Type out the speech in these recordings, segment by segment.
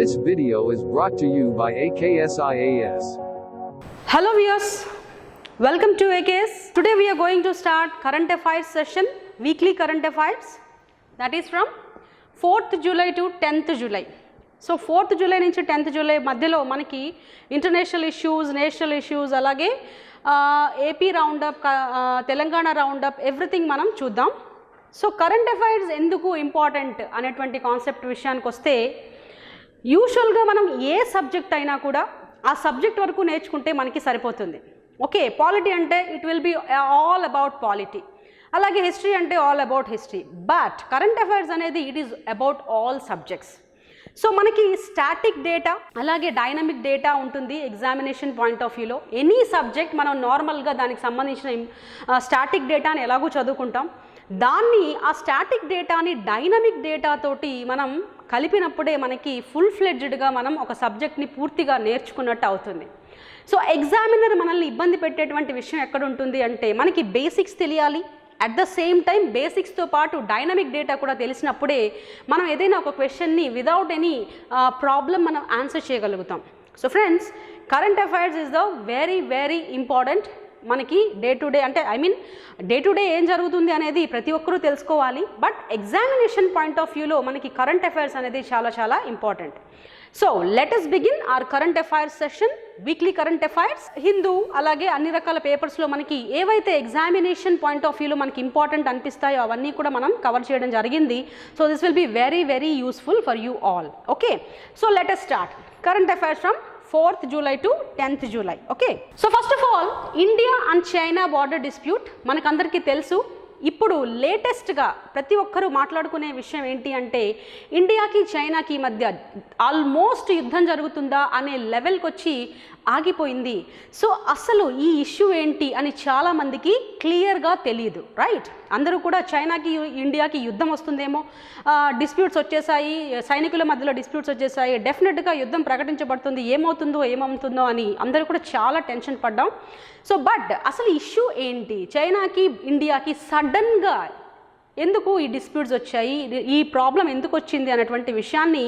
This video is brought to you by AKSIAS. Hello viewers, welcome to AKS. Today we are going to start current affairs session, weekly current affairs, that is from 4th July to 10th July. So 4th July నుంచి 10th July మధ్యలో మనకి international issues, national issues, అలాగే AP roundup, Telangana roundup, everything మనం చూద్దాం. So current affairs ఎందుకు important అనేటువంటి concept విషయానికి వస్తే, యూజువల్గా మనం ఏ సబ్జెక్ట్ అయినా కూడా ఆ సబ్జెక్ట్ వరకు నేర్చుకుంటే మనకి సరిపోతుంది. ఓకే, పాలిటీ అంటే it will be all about polity, అలాగే హిస్టరీ అంటే all about history. But current affairs అనేది it is about all subjects. So మనకి స్టాటిక్ డేటా అలాగే డైనమిక్ డేటా ఉంటుంది ఎగ్జామినేషన్ పాయింట్ ఆఫ్ వ్యూలో. ఎనీ సబ్జెక్ట్ మనం నార్మల్గా దానికి సంబంధించిన స్టాటిక్ డేటాని ఎలాగో చదువుకుంటాం, దాన్ని ఆ స్టాటిక్ డేటాని డైనమిక్ డేటాతోటి మనం కలిపినప్పుడే మనకి ఫుల్ ఫ్లెడ్జ్డ్గా మనం ఒక సబ్జెక్ట్ని పూర్తిగా నేర్చుకున్నట్టు అవుతుంది. సో ఎగ్జామినర్ మనల్ని ఇబ్బంది పెట్టేటువంటి విషయం ఎక్కడ ఉంటుంది అంటే, మనకి బేసిక్స్ తెలియాలి, అట్ ద సేమ్ టైం బేసిక్స్తో పాటు డైనమిక్ డేటా కూడా తెలిసినప్పుడే మనం ఏదైనా ఒక క్వశ్చన్ని విదౌట్ ఎనీ ప్రాబ్లం మనం ఆన్సర్ చేయగలుగుతాం. So friends, current affairs is the very very important. మనకి డే టు డే అంటే డే టు డే ఏం జరుగుతుంది అనేది ప్రతి ఒక్కరూ తెలుసుకోవాలి. బట్ ఎగ్జామినేషన్ పాయింట్ ఆఫ్ వ్యూలో మనకి కరెంట్ అఫైర్స్ అనేది చాలా చాలా important. So let us begin our current affairs session, weekly current affairs. Hindu అలాగే అన్ని రకాల పేపర్స్లో మనకి ఏవైతే ఎగ్జామినేషన్ పాయింట్ ఆఫ్ వ్యూలో మనకి ఇంపార్టెంట్ అనిపిస్తాయో అవన్నీ కూడా మనం కవర్ చేయడం జరిగింది. So this will be very very useful for you all. Okay, so let us start current affairs from 4th July to 10th July. Okay, so first of all India and China border dispute మనకందరికీ తెలుసు. ఇప్పుడు లేటెస్ట్గా ప్రతి ఒక్కరూ మాట్లాడుకునే విషయం ఏంటి అంటే, ఇండియాకి చైనాకి మధ్య ఆల్మోస్ట్ యుద్ధం జరుగుతుందా అనే లెవెల్కి వచ్చి ఆగిపోయింది. సో అసలు ఈ ఇష్యూ ఏంటి అని చాలామందికి క్లియర్గా తెలియదు, రైట్? అందరూ కూడా చైనాకి ఇండియాకి యుద్ధం వస్తుందేమో, డిస్ప్యూట్స్ వచ్చేసాయి, సైనికుల మధ్యలో డిస్ప్యూట్స్ వచ్చేసాయి, డెఫినెట్గా యుద్ధం ప్రకటించబడుతుంది, ఏమవుతుందో అని అందరూ కూడా చాలా టెన్షన్ పడ్డాం. సో బట్ అసలు ఇష్యూ ఏంటి, చైనాకి ఇండియాకి సడన్గా ఎందుకు ఈ డిస్ప్యూట్స్ వచ్చాయి, ఈ ప్రాబ్లం ఎందుకు వచ్చింది అనేటువంటి విషయాన్ని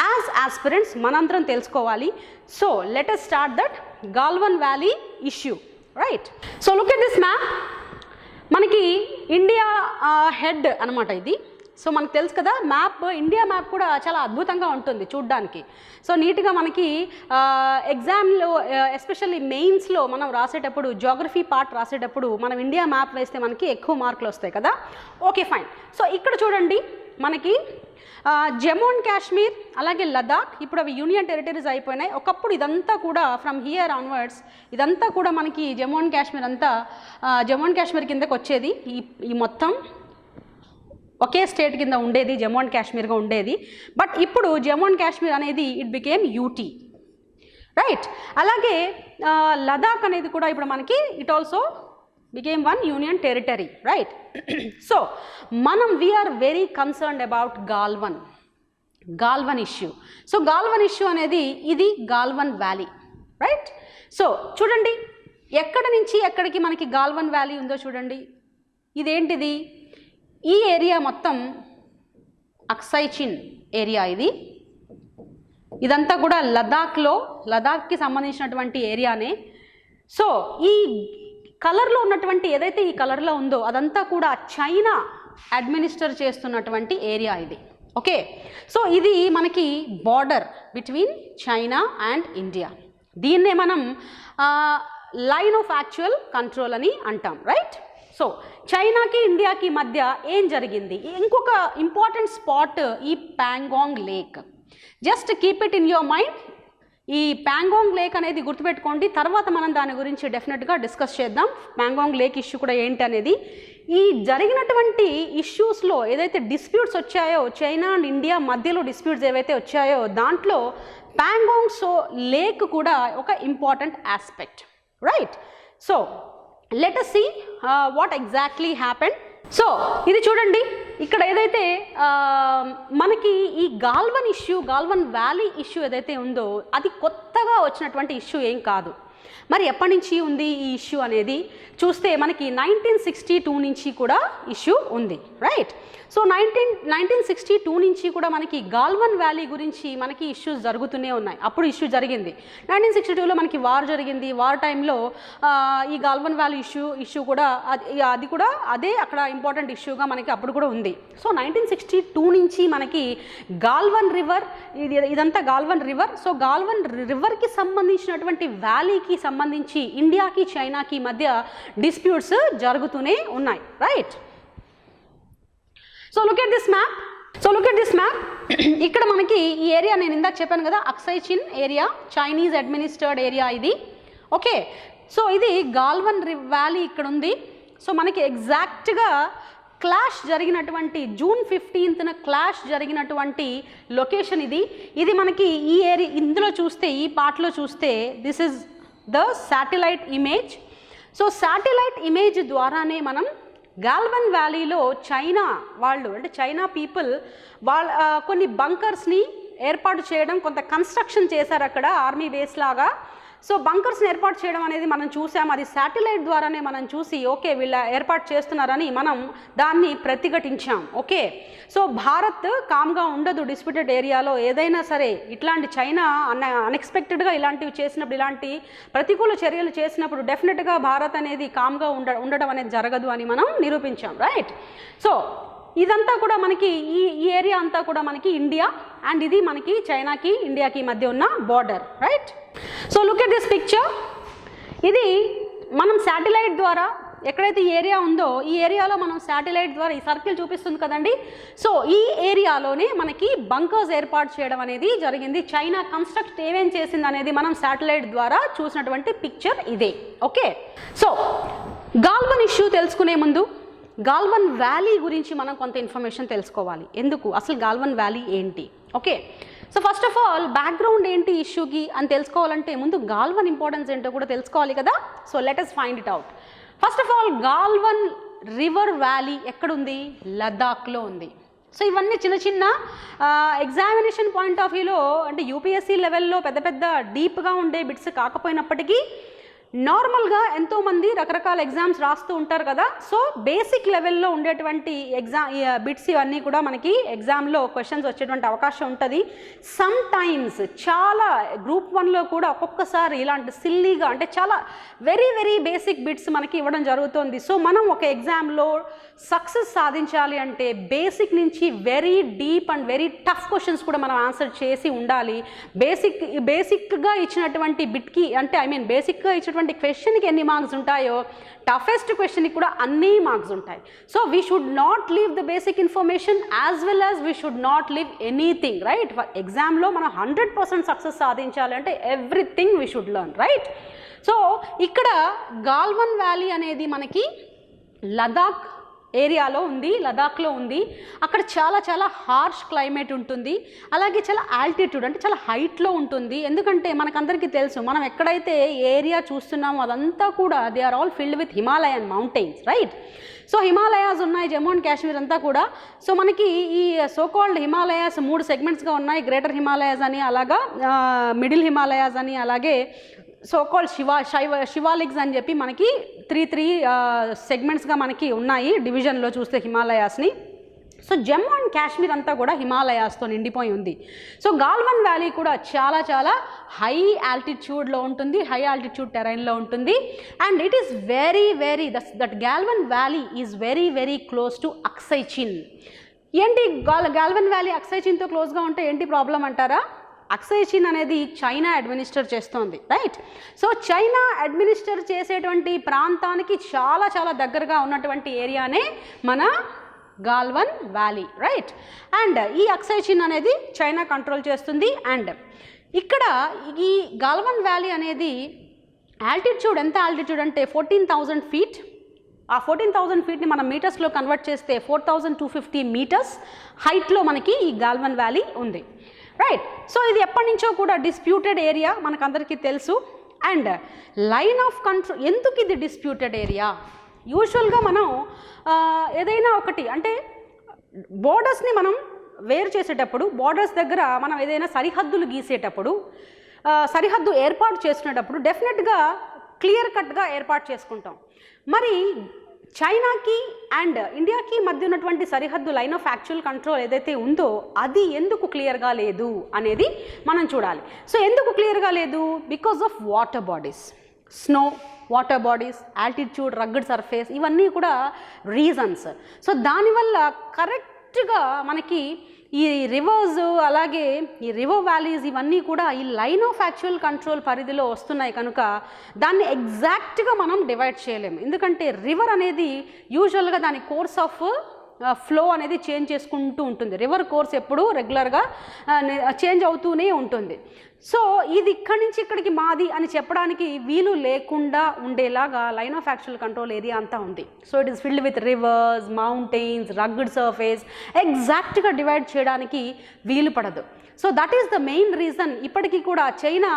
యాజ్ ఆస్పిరెంట్స్ మనందరం తెలుసుకోవాలి. So let us start that Galwan valley issue, right? So look at this map. మనకి ఇండియా హెడ్ అనమాట ఇది. సో మనకు తెలుసు కదా, మ్యాప్, ఇండియా మ్యాప్ కూడా చాలా అద్భుతంగా ఉంటుంది చూడ్డానికి. సో నీట్గా మనకి ఎగ్జామ్లో ఎస్పెషల్లీ మెయిన్స్లో మనం రాసేటప్పుడు, జియోగ్రఫీ పార్ట్ రాసేటప్పుడు మనం ఇండియా మ్యాప్ వేస్తే మనకి ఎక్కువ మార్కులు వస్తాయి కదా. Okay fine. సో ఇక్కడ చూడండి, మనకి జమ్మూ అండ్ కాశ్మీర్ అలాగే లదాఖ్ ఇప్పుడు అవి యూనియన్ టెరిటరీస్ అయిపోయినాయి. ఒకప్పుడు ఇదంతా కూడా ఫ్రమ్ హియర్ ఆన్వర్డ్స్ ఇదంతా కూడా మనకి జమ్మూ అండ్ కాశ్మీర్ అంతా జమ్మూ అండ్ కాశ్మీర్ కిందకి వచ్చేది. ఈ మొత్తం ఒకే స్టేట్ కింద ఉండేది, జమ్మూ అండ్ కాశ్మీర్గా ఉండేది. బట్ ఇప్పుడు జమ్మూ అండ్ కాశ్మీర్ అనేది ఇట్ బికేమ్ యూటీ, రైట్? అలాగే లదాఖ్ అనేది కూడా ఇప్పుడు మనకి it also became one union territory, right? So మనం we are very concerned about Galwan issue. So Galwan issue అనేది ఇది గాల్వన్ వ్యాలీ, రైట్? సో చూడండి, ఎక్కడి నుంచి ఎక్కడికి మనకి గాల్వన్ వ్యాలీ ఉందో చూడండి. ఇదేంటిది? ఈ ఏరియా మొత్తం అక్సై చిన్ ఏరియా. ఇదంతా కూడా లదాఖ్కి సంబంధించినటువంటి ఏరియానే. సో ఈ కలర్లో ఉన్నటువంటి ఏదైతే ఈ కలర్లో ఉందో అదంతా కూడా చైనా అడ్మినిస్టర్ చేస్తున్నటువంటి ఏరియా ఇది. ఓకే, సో ఇది మనకి border between China and India. దీన్నే మనం లైన్ ఆఫ్ యాక్చువల్ కంట్రోల్ అని అంటాం, రైట్? సో చైనాకి ఇండియాకి మధ్య ఏం జరిగింది? ఇంకొక ఇంపార్టెంట్ స్పాట్ ఈ Pangong lake. Just keep it in your mind. ఈ ప్యాంగాంగ్ లేక్ అనేది గుర్తుపెట్టుకోండి, తర్వాత మనం దాని గురించి డెఫినెట్గా డిస్కస్ చేద్దాం. ప్యాంగాంగ్ లేక్ ఇష్యూ కూడా ఏంటి అనేది. ఈ జరిగినటువంటి ఇష్యూస్లో ఏదైతే డిస్ప్యూట్స్ వచ్చాయో, చైనా అండ్ ఇండియా మధ్యలో డిస్ప్యూట్స్ ఏవైతే వచ్చాయో దాంట్లో ప్యాంగాంగ్ లేక్ కూడా ఒక important aspect, right? So let us see what exactly happened. So ఇది చూడండి, ఇక్కడ ఏదైతే మనకి ఈ గాల్వన్ వ్యాలీ ఇష్యూ ఏదైతే ఉందో అది కొత్తగా వచ్చినటువంటి ఇష్యూ ఏం కాదు. మరి ఎప్పటి నుంచి ఉంది ఈ ఇష్యూ అనేది చూస్తే మనకి 1962 నుంచి కూడా ఇష్యూ ఉంది, రైట్? సో 1962 నుంచి కూడా మనకి గాల్వన్ వ్యాలీ గురించి మనకి ఇష్యూస్ జరుగుతూనే ఉన్నాయి. అప్పుడు ఇష్యూ జరిగింది 1962లో మనకి వార్ జరిగింది. వార్ టైంలో ఈ గాల్వన్ వ్యాలీ ఇష్యూ కూడా అది కూడా అదే అక్కడ ఇంపార్టెంట్ ఇష్యూగా మనకి అప్పుడు కూడా ఉంది. సో 1962 నుంచి మనకి గాల్వన్ రివర్ ఇదంతా గాల్వన్ రివర్. సో గాల్వన్ రివర్కి సంబంధించినటువంటి వ్యాలీకి సంబంధించి ఇండియాకి చైనాకి మధ్య డిస్ప్యూట్స్ జరుగుతూనే ఉన్నాయి. Right. So look at this map. ఇక్కడ మనకి ఈ ఏరియా నేను ఇందాక చెప్పాను కదా, అక్సై చిన్ ఏరియా, చైనీస్ అడ్మినిస్టర్డ్ ఏరియా ఇది. ఓకే. సో ఇది గాల్వన్ వ్యాలీ ఇక్కడ ఉంది. సో మనకి ఎగ్జాక్ట్గా క్లాష్ జరిగినటువంటి June 15th క్లాష్ జరిగినటువంటి లొకేషన్ ఇది మనకి ఈ ఏరియా ఇందులో చూస్తే, ఈ పార్ట్లో చూస్తే this is the satellite image. So satellite image ద్వారానే మనం గాల్వన్ వ్యాలీలో చైనా వాళ్ళు అంటే చైనా పీపుల్ కొన్ని బంకర్స్ని ఏర్పాటు చేయడం, కొంత కన్స్ట్రక్షన్ చేశారు అక్కడ ఆర్మీ బేస్ లాగా. సో బంకర్స్ని ఏర్పాటు చేయడం అనేది మనం చూసాం. అది శాటిలైట్ ద్వారానే మనం చూసి ఓకే వీళ్ళ ఏర్పాటు చేస్తున్నారని మనం దాన్ని ప్రతిఘటించాం. ఓకే. సో భారత్ కామ్గా ఉండదు డిస్ప్యూటెడ్ ఏరియాలో. ఏదైనా సరే ఇట్లాంటి చైనా అన్ఎక్స్పెక్టెడ్గా ఇలాంటివి చేసినప్పుడు, ఇలాంటి ప్రతికూల చర్యలు చేసినప్పుడు డెఫినెట్గా భారత్ అనేది కామ్గా ఉండడం అనేది జరగదు అని మనం నిరూపించాం. రైట్. సో ఇదంతా కూడా మనకి ఈ ఏరియా అంతా కూడా మనకి ఇండియా, అండ్ ఇది మనకి చైనాకి ఇండియాకి మధ్య ఉన్న border. Right. So look at this picture. ఇది మనం శాటిలైట్ ద్వారా ఎక్కడైతే ఈ ఏరియా ఉందో ఈ ఏరియాలో మనం శాటిలైట్ ద్వారా ఈ సర్కిల్ చూపిస్తుంది కదండి. సో ఈ ఏరియాలోనే మనకి బంకర్స్ ఏర్పాటు చేయడం అనేది జరిగింది. చైనా కన్స్ట్రక్ట్ ఏమేం చేసింది అనేది మనం శాటిలైట్ ద్వారా చూసినటువంటి పిక్చర్ ఇదే. ఓకే. సో గాల్వన్ ఇష్యూ తెలుసుకునే ముందు గాల్వన్ వ్యాలీ గురించి మనం కొంత ఇన్ఫర్మేషన్ తెలుసుకోవాలి. ఎందుకు అసలు గాల్వన్ వ్యాలీ ఏంటి? Okay. So first of all background ఏంటి ఇష్యూకి అని తెలుసుకోవాలంటే ముందు గాల్వన్ ఇంపార్టెన్స్ ఏంటో కూడా తెలుసుకోవాలి కదా. So let us find it out. First of all Galwan river valley ఎక్కడుంది? లదాఖ్లో ఉంది. సో ఇవన్నీ చిన్న చిన్న ఎగ్జామినేషన్ పాయింట్ ఆఫ్ వ్యూలో అంటే యూపీఎస్సీ లెవెల్లో పెద్ద పెద్ద డీప్గా ఉండే బిట్స్ కాకపోయినప్పటికీ నార్మల్గా ఎంతోమంది రకరకాల ఎగ్జామ్స్ రాస్తూ ఉంటారు కదా. సో బేసిక్ లెవెల్లో ఉండేటువంటి బిట్స్ ఇవన్నీ కూడా మనకి ఎగ్జామ్లో క్వశ్చన్స్ వచ్చేటువంటి అవకాశం ఉంటుంది. సమ్ టైమ్స్ చాలా గ్రూప్ 1లో కూడా ఒక్కొక్కసారి ఇలాంటి సిల్లీగా అంటే చాలా వెరీ వెరీ బేసిక్ బిట్స్ మనకి ఇవ్వడం జరుగుతుంది. సో మనం ఒక ఎగ్జామ్లో సక్సెస్ సాధించాలి అంటే బేసిక్ నుంచి very deep and very tough questions కూడా మనం ఆన్సర్ చేసి ఉండాలి. బేసిక్గా ఇచ్చినటువంటి బిట్కి అంటే బేసిక్గా ఇచ్చినటువంటి క్వశ్చన్కి ఎన్ని మార్క్స్ ఉంటాయో టఫెస్ట్ క్వశ్చన్కి కూడా అన్ని మార్క్స్ ఉంటాయి. So we should not leave the basic information as well as we should not leave anything. Right. ఎగ్జామ్లో మనం 100% సక్సెస్ సాధించాలి అంటే everything we should learn. Right. So ఇక్కడ గాల్వన్ వ్యాలీ అనేది మనకి లదాఖ్ ఏరియాలో ఉంది, లదాఖ్లో ఉంది. అక్కడ చాలా చాలా హార్ష్ క్లైమేట్ ఉంటుంది. అలాగే చాలా ఆల్టిట్యూడ్ అంటే చాలా హైట్లో ఉంటుంది. ఎందుకంటే మనకందరికీ తెలుసు మనం ఎక్కడైతే ఏరియా చూస్తున్నామో అదంతా కూడా they are all filled with Himalayan mountains. Right. So Himalayas ఉన్నాయి జమ్మూ అండ్ కాశ్మీర్ అంతా కూడా. సో మనకి ఈ సోకాల్డ్ హిమాలయాస్ 3 సెగ్మెంట్స్గా ఉన్నాయి. గ్రేటర్ హిమాలయాస్ అని, అలాగా మిడిల్ హిమాలయాస్ అని, అలాగే సోకాల్డ్ శివాలిక్స్ అని చెప్పి మనకి 3 సెగ్మెంట్స్గా మనకి ఉన్నాయి డివిజన్లో చూస్తే హిమాలయాస్ని. సో జమ్మూ అండ్ కాశ్మీర్ అంతా కూడా హిమాలయాస్తో నిండిపోయి ఉంది. సో గాల్వన్ వ్యాలీ కూడా చాలా చాలా హై ఆల్టిట్యూడ్లో ఉంటుంది, హై ఆల్టిట్యూడ్ టెరైన్లో ఉంటుంది. And it is very that Galwan valley is very close to Aksai చిన్. ఏంటి గాల్వన్ వ్యాలీ అక్సై చిన్తో క్లోజ్గా ఉంటే ఏంటి ప్రాబ్లం అంటారా? అక్సై చిన్ అనేది చైనా అడ్మినిస్టర్ చేస్తోంది. రైట్. సో చైనా అడ్మినిస్టర్ చేసేటువంటి ప్రాంతానికి చాలా చాలా దగ్గరగా ఉన్నటువంటి ఏరియానే మన గాల్వన్ వ్యాలీ. రైట్. అండ్ ఈ అక్సై చిన్ అనేది చైనా కంట్రోల్ చేస్తుంది. అండ్ ఇక్కడ ఈ గాల్వన్ వ్యాలీ అనేది ఆల్టిట్యూడ్ ఎంత ఆల్టిట్యూడ్ అంటే 14,000 feet. ఆ 14,000 feetని మనం మీటర్స్లో కన్వర్ట్ చేస్తే 4,250 meters హైట్లో మనకి ఈ గాల్వన్ వ్యాలీ ఉంది. రైట్. సో ఇది ఎప్పటి నుంచో కూడా డిస్ప్యూటెడ్ ఏరియా మనకందరికీ తెలుసు. అండ్ లైన్ ఆఫ్ కంట్రోల్ ఎందుకు ఇది డిస్ప్యూటెడ్ ఏరియా? యూజువల్గా మనం ఏదైనా ఒకటి అంటే బోర్డర్స్ని మనం వేరు చేసేటప్పుడు, బోర్డర్స్ దగ్గర మనం ఏదైనా సరిహద్దులు గీసేటప్పుడు, సరిహద్దు ఏర్పాటు చేసుకునేటప్పుడు డెఫినెట్గా క్లియర్ కట్గా ఏర్పాటు చేసుకుంటాం. మరి చైనాకి అండ్ ఇండియాకి మధ్య ఉన్నటువంటి సరిహద్దు లైన్ ఆఫ్ యాక్చువల్ కంట్రోల్ ఏదైతే ఉందో అది ఎందుకు క్లియర్గా లేదు అనేది మనం చూడాలి. సో ఎందుకు క్లియర్గా లేదు? Because of water bodies, snow, water bodies, altitude, rugged surface, ఇవన్నీ కూడా రీజన్స్. సో దానివల్ల కరెక్ట్గా మనకి ఈ రివర్స్ అలాగే ఈ రివర్ వ్యాలీస్ ఇవన్నీ కూడా ఈ లైన్ ఆఫ్ యాక్చువల్ కంట్రోల్ పరిధిలో వస్తున్నాయి కనుక దాన్ని ఎగ్జాక్ట్గా మనం డివైడ్ చేయలేము. ఎందుకంటే రివర్ అనేది యూజువల్గా దాని కోర్స్ ఆఫ్ ఫ్లో అనేది చేంజ్ చేసుకుంటూ ఉంటుంది. రివర్ కోర్స్ ఎప్పుడు రెగ్యులర్గా చేంజ్ అవుతూనే ఉంటుంది. సో ఇది ఇక్కడి నుంచి ఇక్కడికి మాది అని చెప్పడానికి వీలు లేకుండా ఉండేలాగా line of actual control area అంతా ఉంది. So it is filled with reverse, mountains, rugged surface. ఎగ్జాక్ట్గా డివైడ్ చేయడానికి వీలు పడదు. So that is the main reason. ఇప్పటికీ కూడా చైనా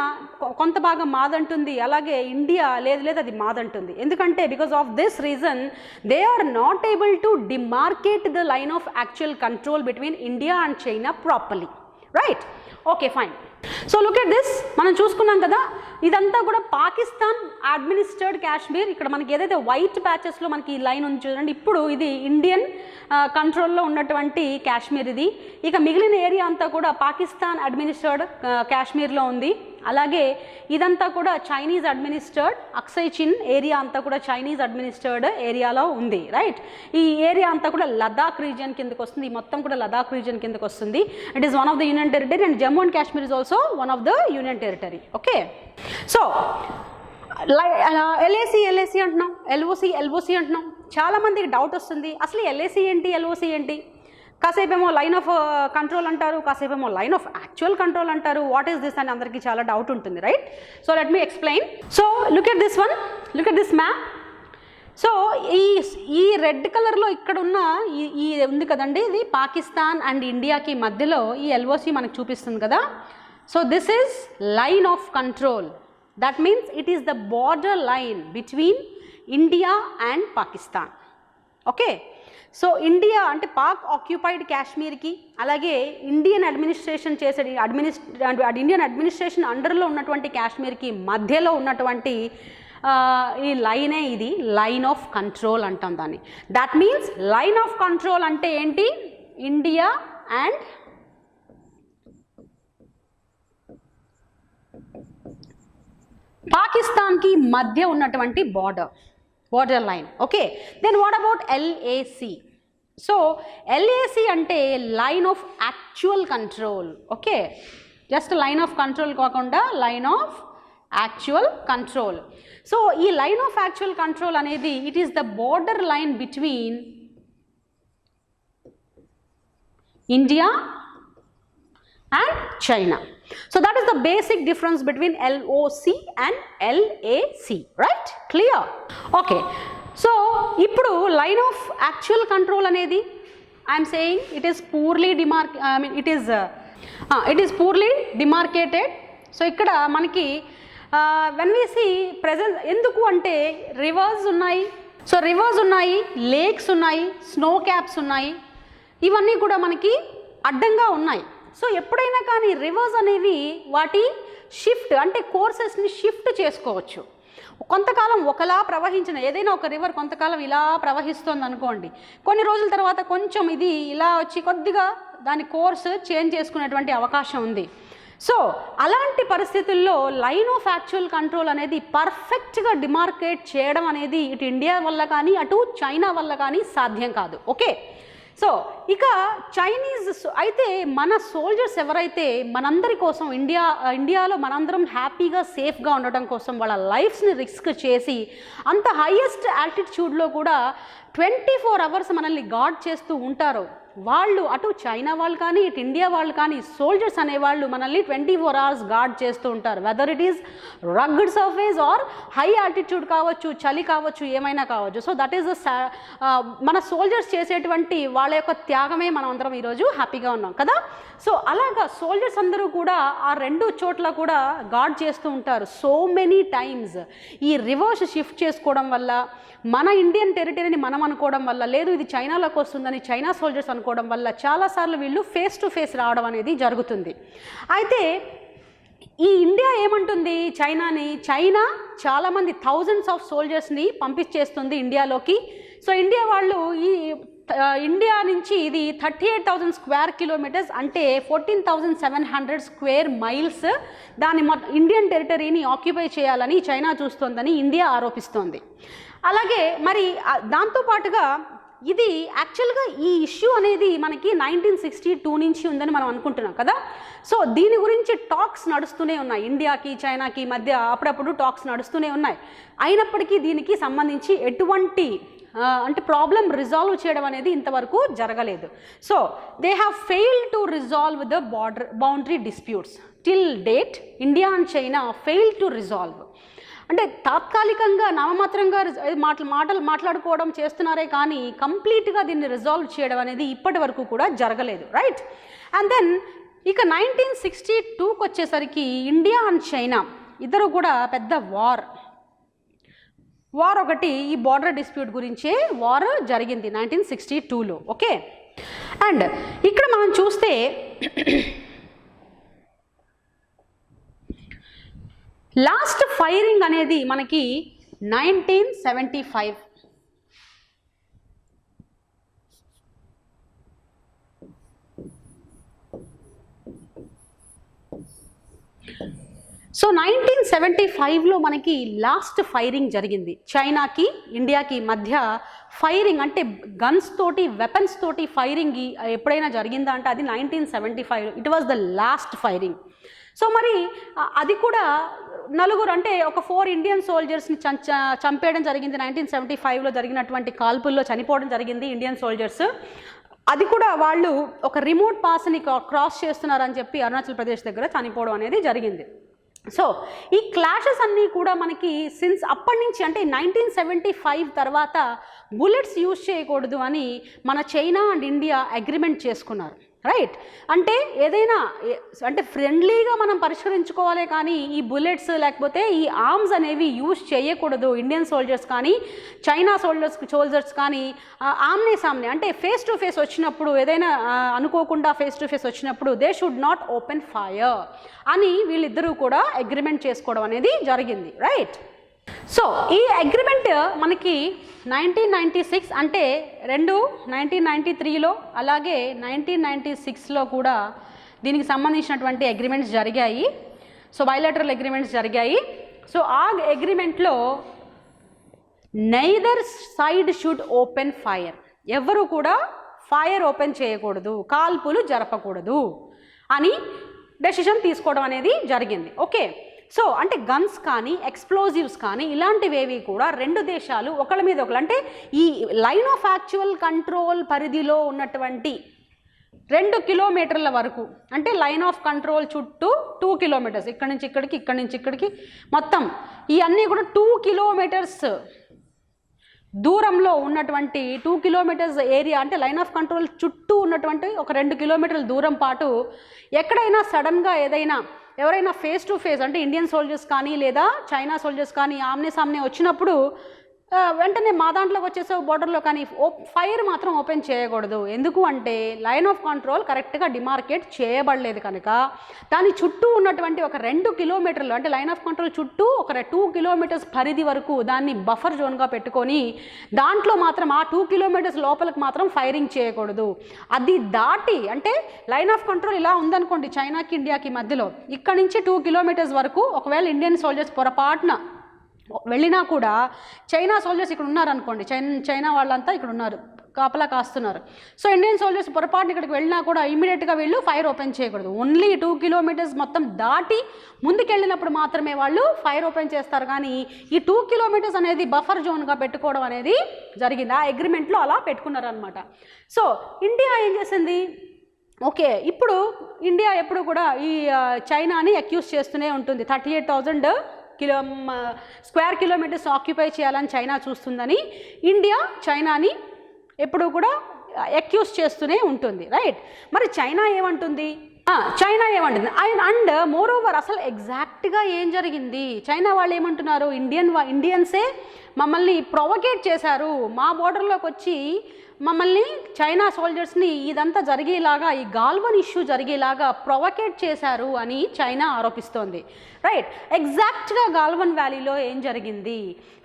కొంత భాగం మాదంటుంది, అలాగే ఇండియా లేదు అది మాదంటుంది. ఎందుకంటే because of this reason they are not able to demarcate the line of actual control between India and China properly. Right, okay, fine. So look at this, మనం చూసుకున్నాం కదా ఇదంతా కూడా పాకిస్తాన్ అడ్మినిస్టర్డ్ కాశ్మీర్. ఇక్కడ మనకి ఏదైతే వైట్ ప్యాచెస్లో మనకి ఈ లైన్ ఉంది చూడండి, ఇప్పుడు ఇది ఇండియన్ కంట్రోల్లో ఉన్నటువంటి కాశ్మీర్ ఇది. ఇక మిగిలిన ఏరియా అంతా కూడా పాకిస్తాన్ అడ్మినిస్టర్డ్ కాశ్మీర్లో ఉంది. అలాగే ఇదంతా కూడా చైనీస్ అడ్మినిస్టర్డ్ అక్సై చిన్ ఏరియా అంతా కూడా చైనీస్ అడ్మినిస్టర్డ్ ఏరియాలో ఉంది. రైట్, ఈ ఏరియా అంతా కూడా లదాఖ్ రీజియన్ కిందకు వస్తుంది. మొత్తం కూడా లదాఖ్ రీజియన్ కిందకు వస్తుంది. It is one of the union territory and Jammu and Kashmir is also one of the union territory. Okay, so LAC అంటున్నాం, ఎల్ఓసి అంటున్నాం. చాలామందికి డౌట్ వస్తుంది, అసలు ఎల్ఏసి ఏంటి, ఎల్ఓసి ఏంటి? కాసేపేమో లైన్ ఆఫ్ కంట్రోల్ అంటారు, కాసేపేమో లైన్ ఆఫ్ యాక్చువల్ కంట్రోల్ అంటారు. వాట్ ఈస్ దిస్ అని అందరికీ చాలా డౌట్ ఉంటుంది. Right, so let me explain. So look at this one, look at this map. So ఈ రెడ్ కలర్లో ఇక్కడ ఉన్న ఈ ఉంది కదండి, ఇది పాకిస్తాన్ అండ్ ఇండియాకి మధ్యలో ఈ ఎల్ఓసి మనకు చూపిస్తుంది కదా. So this is line of control. That means it is the border line between India and Pakistan. Okay, so India అంటే పాక్ ఆక్యుపైడ్ కాశ్మీర్కి అలాగే ఇండియన్ అడ్మినిస్ట్రేషన్ చేసే ఇండియన్ అడ్మినిస్ట్రేషన్ అండర్లో ఉన్నటువంటి కాశ్మీర్కి మధ్యలో ఉన్నటువంటి ఈ లైనే ఇది లైన్ ఆఫ్ కంట్రోల్ అంటాం దాన్ని. That means line of control అంటే ఏంటి? ఇండియా అండ్ పాకిస్తాన్కి మధ్య ఉన్నటువంటి border line. Okay, then what about LAC? So LAC అంటే line of actual control. Okay, just line of control కాకుండా line of actual control. So ఈ లైన్ ఆఫ్ యాక్చువల్ కంట్రోల్ అనేది it is the border line between India and China. So that is the basic difference between LOC and LAC, right? Clear? Okay, so ఇప్పుడు line of actual control అనేది I am saying it is poorly poorly demarcated. So ఇక్కడ మనకి when we see present ఎందుకు అంటే rivers ఉన్నాయి, so rivers ఉన్నాయి, lakes ఉన్నాయి, snow caps ఉన్నాయి, ఇవన్నీ కూడా మనకి అడ్డంగా ఉన్నాయి. సో ఎప్పుడైనా కానీ రివర్స్ అనేవి వాటి షిఫ్ట్ అంటే కోర్సెస్ని షిఫ్ట్ చేసుకోవచ్చు. కొంతకాలం ఒకలా ప్రవహించిన ఏదైనా ఒక రివర్ కొంతకాలం ఇలా ప్రవహిస్తుంది అనుకోండి, కొన్ని రోజుల తర్వాత కొంచెం ఇది ఇలా వచ్చి కొద్దిగా దాని కోర్స్ చేంజ్ చేసుకునేటువంటి అవకాశం ఉంది. సో అలాంటి పరిస్థితుల్లో లైన్ ఆఫ్ యాక్చువల్ కంట్రోల్ అనేది పర్ఫెక్ట్గా డిమార్కేట్ చేయడం అనేది ఇటు ఇండియా వల్ల కానీ అటు చైనా వల్ల కానీ సాధ్యం కాదు. ఓకే, సో ఇక చైనీస్ అయితే మన సోల్జర్స్ ఎవరైతే మనందరి కోసం ఇండియాలో మనందరం హ్యాపీగా సేఫ్గా ఉండటం కోసం వాళ్ళ లైఫ్స్ని రిస్క్ చేసి అంత హైయెస్ట్ ఆల్టిట్యూడ్లో కూడా 24 hours మనల్ని గార్డ్ చేస్తూ ఉంటారు. వాళ్ళు అటు చైనా వాళ్ళు కానీ ఇటు ఇండియా వాళ్ళు కానీ సోల్జర్స్ అనేవాళ్ళు మనల్ని 24 hours గార్డ్ చేస్తూ ఉంటారు. Whether it is rugged surface or high altitude కావచ్చు, చలి కావచ్చు, ఏమైనా కావచ్చు. సో దట్ ఈస్ మన సోల్జర్స్ చేసేటువంటి వాళ్ళ యొక్క త్యాగమే మనం అందరం ఈరోజు హ్యాపీగా ఉన్నాం కదా. సో అలాగా సోల్జర్స్ అందరూ కూడా ఆ రెండు చోట్ల కూడా గార్డ్ చేస్తూ ఉంటారు. సో మెనీ టైమ్స్ ఈ రివర్స్ షిఫ్ట్ చేసుకోవడం వల్ల మన ఇండియన్ టెరిటరీని మనం అనుకోవడం వల్ల, లేదు ఇది చైనాలోకి వస్తుందని చైనా సోల్జర్స్ అనుకోవడం వల్ల చాలాసార్లు వీళ్ళు ఫేస్ టు ఫేస్ రావడం అనేది జరుగుతుంది. అయితే ఈ ఇండియా ఏమంటుంది చైనాని? చైనా చాలామంది థౌజండ్స్ ఆఫ్ సోల్జర్స్ని పంపించేస్తుంది ఇండియాలోకి. సో ఇండియా వాళ్ళు ఈ ఇండియా నుంచి ఇది 38,000 స్క్వేర్ కిలోమీటర్స్ అంటే 14,700 స్క్వేర్ మైల్స్ దాని ఇండియన్ టెరిటరీని ఆక్యుపై చేయాలని చైనా చూస్తోందని ఇండియా ఆరోపిస్తోంది. అలాగే మరి దాంతోపాటుగా ఇది యాక్చువల్గా ఈ ఇష్యూ అనేది మనకి 1962 నుంచి ఉందని మనం అనుకుంటున్నాం కదా. సో దీని గురించి టాక్స్ నడుస్తూనే ఉన్నాయి, ఇండియాకి చైనాకి మధ్య అప్పుడప్పుడు టాక్స్ నడుస్తూనే ఉన్నాయి. అయినప్పటికీ దీనికి సంబంధించి ఎటువంటి అంటే ప్రాబ్లం రిజాల్వ్ చేయడం అనేది ఇంతవరకు జరగలేదు. So they have failed to resolve the boundary disputes till date. India and China failed to resolve. అంటే తాత్కాలికంగా నామమాత్రంగా మాట్లాడుకోవడం చేస్తున్నారే కానీ కంప్లీట్గా దీన్ని రిజాల్వ్ చేయడం అనేది ఇప్పటి వరకు కూడా జరగలేదు, రైట్. అండ్ దెన్ ఇక 1962కి వచ్చేసరికి ఇండియా అండ్ చైనా ఇద్దరు కూడా పెద్ద వార్ ఒకటి ఈ బార్డర్ డిస్ప్యూట్ గురించే వార్ జరిగింది 1962లో. ఓకే, అండ్ ఇక్కడ మనం చూస్తే లాస్ట్ ఫైరింగ్ అనేది మనకి 1975. సో 1975లో మనకి లాస్ట్ ఫైరింగ్ జరిగింది చైనాకి ఇండియాకి మధ్య. ఫైరింగ్ అంటే గన్స్ తోటి వెపన్స్ తోటి ఫైరింగ్ ఎప్పుడైనా జరిగిందా అంటే అది 1975. It was the last firing. So మరి అది కూడా నలుగురు అంటే ఒక 4 ఇండియన్ సోల్జర్స్ని చంపేయడం జరిగింది. 1975లో జరిగినటువంటి కాల్పుల్లో చనిపోవడం జరిగింది ఇండియన్ సోల్జర్స్. అది కూడా వాళ్ళు ఒక రిమోట్ పాస్ని క్రాస్ చేస్తున్నారని చెప్పి అరుణాచల్ ప్రదేశ్ దగ్గర చనిపోవడం అనేది జరిగింది. సో ఈ క్లాషెస్ అన్నీ కూడా మనకి సిన్స్ అప్పటి నుంచి అంటే 1975 తర్వాత బుల్లెట్స్ యూజ్ చేయకూడదు అని మన చైనా అండ్ ఇండియా అగ్రిమెంట్ చేసుకున్నారు, రైట్. అంటే ఏదైనా అంటే ఫ్రెండ్లీగా మనం పరిష్కరించుకోవాలి కానీ ఈ బుల్లెట్స్ లేకపోతే ఈ ఆర్మ్స్ అనేవి యూజ్ చేయకూడదు. ఇండియన్ సోల్జర్స్ కానీ చైనా సోల్జర్స్ కానీ ఆమ్నే సామ్నే అంటే ఫేస్ టు ఫేస్ వచ్చినప్పుడు ఏదైనా అనుకోకుండా ఫేస్ టు ఫేస్ వచ్చినప్పుడు they should not open fire అని వీళ్ళిద్దరూ కూడా అగ్రిమెంట్ చేసుకోవడం అనేది జరిగింది, రైట్. సో ఈ అగ్రిమెంట్ మనకి 1996 అంటే 1993లో అలాగే 1996లో కూడా దీనికి సంబంధించినటువంటి అగ్రిమెంట్స్ జరిగాయి. సో బైలాటరల్ అగ్రిమెంట్స్ జరిగాయి. సో ఆ అగ్రిమెంట్లో neither side should open fire, ఎవరు కూడా ఫైర్ ఓపెన్ చేయకూడదు, కాల్పులు జరపకూడదు అని డెసిషన్ తీసుకోవడం అనేది జరిగింది. ఓకే, సో అంటే గన్స్ కానీ ఎక్స్ప్లోజివ్స్ కానీ ఇలాంటివేవి కూడా రెండు దేశాలు ఒకళ్ళ మీద ఒకళ్ళు అంటే ఈ లైన్ ఆఫ్ యాక్చువల్ కంట్రోల్ పరిధిలో ఉన్నటువంటి 2 కిలోమీటర్ల వరకు అంటే లైన్ ఆఫ్ కంట్రోల్ చుట్టూ 2 కిలోమీటర్స్ ఇక్కడి నుంచి ఇక్కడికి ఇక్కడి నుంచి ఇక్కడికి మొత్తం ఇవన్నీ కూడా 2 కిలోమీటర్స్ దూరంలో ఉన్నటువంటి 2 కిలోమీటర్స్ ఏరియా అంటే లైన్ ఆఫ్ కంట్రోల్ చుట్టూ ఉన్నటువంటి ఒక 2 కిలోమీటర్ల దూరం పాటు ఎక్కడైనా సడన్గా ఏదైనా ఎవరైనా ఫేస్ టు ఫేస్ అంటే ఇండియన్ సోల్జర్స్ కానీ లేదా చైనా సోల్జర్స్ కానీ ఆమ్నే సామ్నే వచ్చినప్పుడు వెంటనే మా దాంట్లోకి వచ్చేసే బోర్డర్లో కానీ ఫైర్ మాత్రం ఓపెన్ చేయకూడదు. ఎందుకు అంటే లైన్ ఆఫ్ కంట్రోల్ కరెక్ట్గా డిమార్కేట్ చేయబడలేదు కనుక దాని చుట్టూ ఉన్నటువంటి ఒక 2 కిలోమీటర్లు అంటే లైన్ ఆఫ్ కంట్రోల్ చుట్టూ ఒక 2 కిలోమీటర్స్ పరిధి వరకు దాన్ని బఫర్ జోన్గా పెట్టుకొని దాంట్లో మాత్రం ఆ 2 కిలోమీటర్స్ లోపలికి మాత్రం ఫైరింగ్ చేయకూడదు. అది దాటి అంటే లైన్ ఆఫ్ కంట్రోల్ ఇలా ఉందనుకోండి చైనాకి ఇండియాకి మధ్యలో ఇక్కడ నుంచి 2 కిలోమీటర్స్ వరకు ఒకవేళ ఇండియన్ సోల్జర్స్ పొరపాటున వెళ్ళినా కూడా చైనా సోల్జర్స్ ఇక్కడ ఉన్నారనుకోండి, చైనా వాళ్ళంతా ఇక్కడ ఉన్నారు కాపలా కాస్తున్నారు. సో ఇండియన్ సోల్జర్స్ పొరపాటున ఇక్కడికి వెళ్ళినా కూడా ఇమీడియట్గా వీళ్ళు ఫైర్ ఓపెన్ చేయకూడదు. ఓన్లీ 2 కిలోమీటర్స్ మొత్తం దాటి ముందుకెళ్ళినప్పుడు మాత్రమే వాళ్ళు ఫైర్ ఓపెన్ చేస్తారు. కానీ ఈ 2 కిలోమీటర్స్ అనేది బఫర్ జోన్గా పెట్టుకోవడం అనేది జరిగింది. ఆ అగ్రిమెంట్లో అలా పెట్టుకున్నారనమాట. సో ఇండియా ఏం చేసింది, ఓకే ఇప్పుడు ఇండియా ఎప్పుడు కూడా ఈ చైనాని అక్యూజ్ చేస్తూనే ఉంటుంది. 38,000 స్క్వేర్ కిలోమీటర్స్ ఆక్యుపై చేయాలని చైనా చూస్తుందని ఇండియా చైనాని ఎప్పుడు కూడా అక్యూజ్ చేస్తూనే ఉంటుంది, రైట్. మరి చైనా ఏమంటుంది, చైనా ఏమంటుంది అండ్ మోర్ ఓవర్ అసలు ఎగ్జాక్ట్గా ఏం జరిగింది, చైనా వాళ్ళు ఏమంటున్నారు, ఇండియన్సే మమ్మల్ని ప్రొవోకేట్ చేశారు, మా బోర్డర్లోకి వచ్చి మమ్మల్ని చైనా సోల్జర్స్ని ఇదంతా జరిగేలాగా, ఈ గాల్వన్ ఇష్యూ జరిగేలాగా ప్రొవోకేట్ చేశారు అని చైనా ఆరోపిస్తోంది. రైట్, ఎగ్జాక్ట్గా గాల్వన్ వ్యాలీలో ఏం జరిగింది,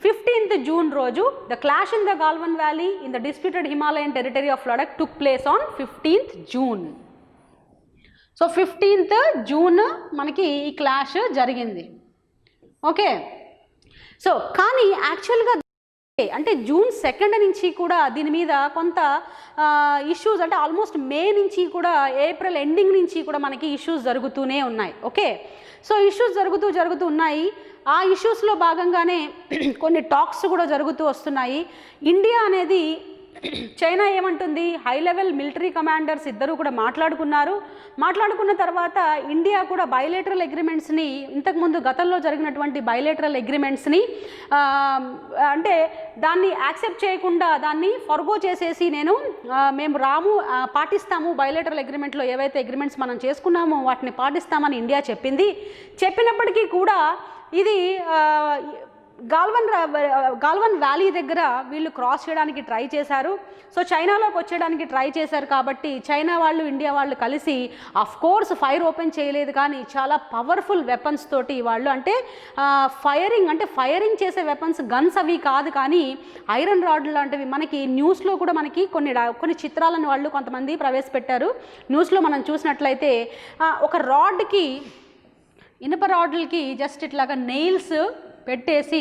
15th June రోజు the clash in the Galwan valley in the disputed Himalayan territory of Ladakh took place on 15th June. So 15th June మనకి ఈ క్లాష్ జరిగింది. ఓకే, సో కానీ యాక్చువల్గా అంటే June 2nd నుంచి కూడా దీని మీద కొంత ఇష్యూస్, అంటే ఆల్మోస్ట్ మే నుంచి కూడా ఏప్రిల్ ఎండింగ్ నుంచి కూడా మనకి ఇష్యూస్ జరుగుతూనే ఉన్నాయి. ఓకే, సో ఇష్యూస్ జరుగుతూ ఉన్నాయి. ఆ ఇష్యూస్లో భాగంగానే కొన్ని టాక్స్ కూడా జరుగుతూ వస్తున్నాయి. ఇండియా అనేది చైనా ఏమంటుంది, హై లెవెల్ మిలిటరీ కమాండర్స్ ఇద్దరు కూడా మాట్లాడుకున్న తర్వాత ఇండియా కూడా బైలేటరల్ అగ్రిమెంట్స్ని, ఇంతకుముందు గతంలో జరిగినటువంటి బైలేటరల్ అగ్రిమెంట్స్ని అంటే దాన్ని యాక్సెప్ట్ చేయకుండా దాన్ని ఫర్గో చేసేసి మేము పాటిస్తాము, బైలేటరల్ అగ్రిమెంట్లో ఏవైతే అగ్రిమెంట్స్ మనం చేసుకున్నామో వాటిని పాటిస్తామని ఇండియా చెప్పినప్పటికీ కూడా ఇది గాల్వన్ వ్యాలీ దగ్గర వీళ్ళు క్రాస్ చేయడానికి ట్రై చేశారు. సో చైనాలోకి వచ్చేయడానికి ట్రై చేశారు కాబట్టి చైనా వాళ్ళు ఇండియా వాళ్ళు కలిసి కోర్స్ ఫైర్ ఓపెన్ చేయలేదు, కానీ చాలా పవర్ఫుల్ వెపన్స్ తోటి వాళ్ళు, అంటే ఫైరింగ్ చేసే వెపన్స్, గన్స్ అవి కాదు, కానీ ఐరన్ రాడ్ లాంటివి. మనకి న్యూస్లో కూడా మనకి కొన్ని చిత్రాలను వాళ్ళు కొంతమంది ప్రవేశపెట్టారు. న్యూస్లో మనం చూసినట్లయితే ఒక రాడ్కి, ఇనుప రాడ్లకి జస్ట్ ఇట్లాగా నెయిల్స్ పెట్టేసి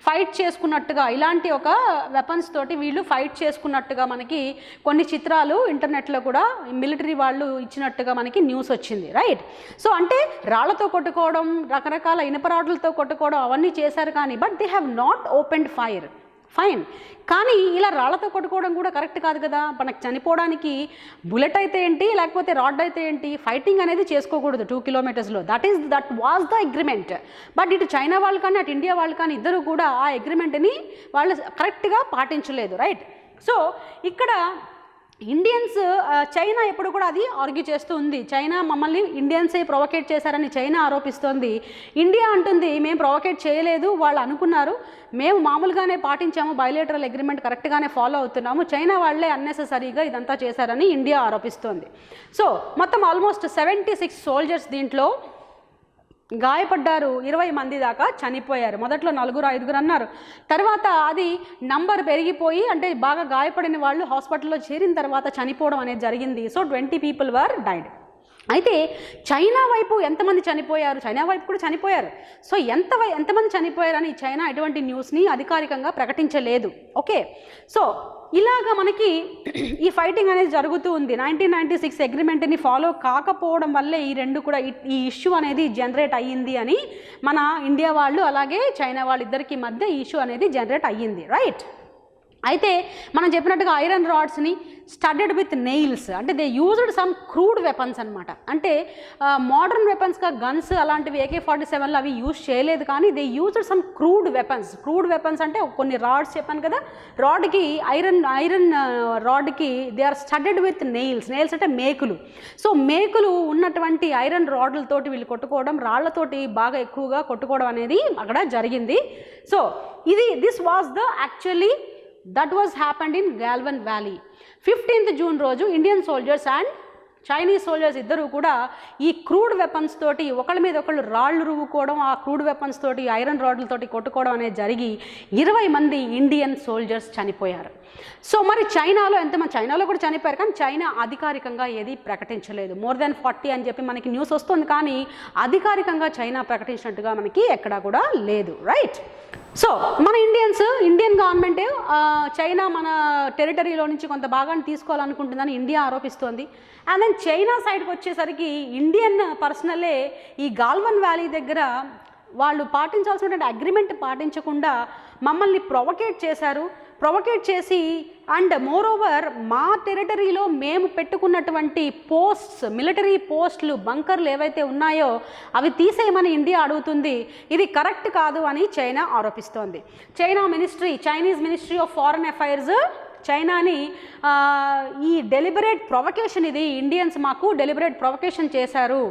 ఫైట్ చేసుకున్నట్టుగా, ఇలాంటి ఒక వెపన్స్ తోటి వీళ్ళు ఫైట్ చేసుకున్నట్టుగా మనకి కొన్ని చిత్రాలు ఇంటర్నెట్లో కూడా మిలిటరీ వాళ్ళు ఇచ్చినట్టుగా మనకి న్యూస్ వచ్చింది. రైట్, సో అంటే రాళ్లతో కొట్టుకోవడం, రకరకాల ఇనుప రాడ్లతో కొట్టుకోవడం అవన్నీ చేశారు, కానీ but they have not opened fire. Fine, కానీ ఇలా రాళ్లతో కొట్టుకోవడం కూడా కరెక్ట్ కాదు కదా. మనకు చనిపోవడానికి బుల్లెట్ అయితే ఏంటి, లేకపోతే రాడ్ అయితే ఏంటి, ఫైటింగ్ అనేది చేసుకోకూడదు 2 kilometersలో. That was the agreement. But ఇటు చైనా వాళ్ళు కానీ అటు ఇండియా వాళ్ళు కానీ ఇద్దరు కూడా ఆ అగ్రిమెంట్ని వాళ్ళు కరెక్ట్గా పాటించలేదు. రైట్, సో ఇక్కడ ఇండియన్స్, చైనా ఎప్పుడు కూడా అది ఆర్గ్యూ చేస్తూ ఉంది. చైనా మమ్మల్ని ఇండియన్సే ప్రొవోకేట్ చేశారని చైనా ఆరోపిస్తోంది. ఇండియా అంటుంది మేము ప్రొవోకేట్ చేయలేదు, వాళ్ళు అనుకున్నారు, మేము మామూలుగానే పాటించాము, బైలేటరల్ అగ్రిమెంట్ కరెక్ట్గానే ఫాలో అవుతున్నాము, చైనా వాళ్ళే అన్నెసెసరీగా ఇదంతా చేశారని ఇండియా ఆరోపిస్తోంది. సో మొత్తం ఆల్మోస్ట్ 76 సోల్జర్స్ దీంట్లో గాయపడ్డారు, 20 మంది దాకా చనిపోయారు. మొదట్లో 4-5 అన్నారు, తర్వాత అది నంబర్ పెరిగిపోయి, అంటే బాగా గాయపడిన వాళ్ళు హాస్పిటల్లో చేరిన తర్వాత చనిపోవడం అనేది జరిగింది. So 20 people were died. అయితే చైనా వైపు ఎంతమంది చనిపోయారు, చైనా వైపు కూడా చనిపోయారు. సో ఎంతమంది చనిపోయారని చైనా ఎటువంటి న్యూస్ని అధికారికంగా ప్రకటించలేదు. ఓకే, సో ఇలాగా మనకి ఈ ఫైటింగ్ అనేది జరుగుతూ ఉంది. 1996 అగ్రిమెంట్ని ఫాలో కాకపోవడం వల్లే ఈ రెండు కూడా ఈ ఇష్యూ అనేది జనరేట్ అయ్యింది అని మన ఇండియా వాళ్ళు అలాగే చైనా వాళ్ళిద్దరికీ మధ్య ఈ ఇష్యూ అనేది జనరేట్ అయ్యింది. రైట్, అయితే మనం చెప్పినట్టుగా ఐరన్ రాడ్స్ని స్టడెడ్ విత్ నెయిల్స్, అంటే they used some crude weapons అనమాట. అంటే మోడర్న్ వెపన్స్గా గన్స్ అలాంటివి AK-47 అవి యూజ్ చేయలేదు, కానీ they used some crude weapons అంటే కొన్ని రాడ్స్ చెప్పాను కదా, రాడ్కి ఐరన్ రాడ్కి they are studded with nails అంటే మేకులు. సో మేకులు ఉన్నటువంటి ఐరన్ రాడ్లతోటి వీళ్ళు కొట్టుకోవడం, రాళ్లతోటి బాగా ఎక్కువగా కొట్టుకోవడం అనేది అక్కడ జరిగింది. So this was the actually that was happened in Galwan Valley. 15th June రోజు Indian soldiers and Chinese soldiers ఇద్దరు కూడా ఈ క్రూడ్ వెపన్స్ తోటి ఒకళ్ళ మీద ఒకళ్ళు రాళ్ళు రువ్వుకోవడం, ఆ క్రూడ్ వెపన్స్ తోటి ఐరన్ రాడ్లతోటి కొట్టుకోవడం అనేది జరిగి 20 మంది ఇండియన్ సోల్జర్స్ చనిపోయారు. సో మరి చైనాలో కూడా చనిపోయారు, కానీ చైనా అధికారికంగా ఏది ప్రకటించలేదు. మోర్ దెన్ 40 అని చెప్పి మనకి న్యూస్ వస్తుంది, కానీ అధికారికంగా చైనా ప్రకటించినట్టుగా మనకి ఎక్కడా కూడా లేదు. రైట్, సో మన ఇండియన్ గవర్నమెంట్ చైనా మన టెరిటరీలో నుంచి కొంత భాగాన్ని తీసుకోవాలనుకుంటుందని ఇండియా ఆరోపిస్తోంది. అండ్ దెన్ చైనా సైడ్కి వచ్చేసరికి ఇండియన్ పర్సనలే ఈ గాల్వన్ వ్యాలీ దగ్గర వాళ్ళు పాటించాల్సినటువంటి అగ్రిమెంట్ పాటించకుండా మమ్మల్ని ప్రొవోకేట్ చేసి అండ్ మోర్ ఓవర్ మా టెరిటరీలో మేము పెట్టుకున్నటువంటి మిలిటరీ పోస్టులు, బంకర్లు ఏవైతే ఉన్నాయో అవి తీసేయమని ఇండియా అడుగుతుంది. ఇది కరెక్ట్ కాదు అని చైనా ఆరోపిస్తోంది. Chinese ministry of foreign affairs చైనాని ఈ డెలిబరేట్ ప్రొవకేషన్, ఇది ఇండియన్స్ మాకు డెలిబరేట్ ప్రొవకేషన్ చేశారు,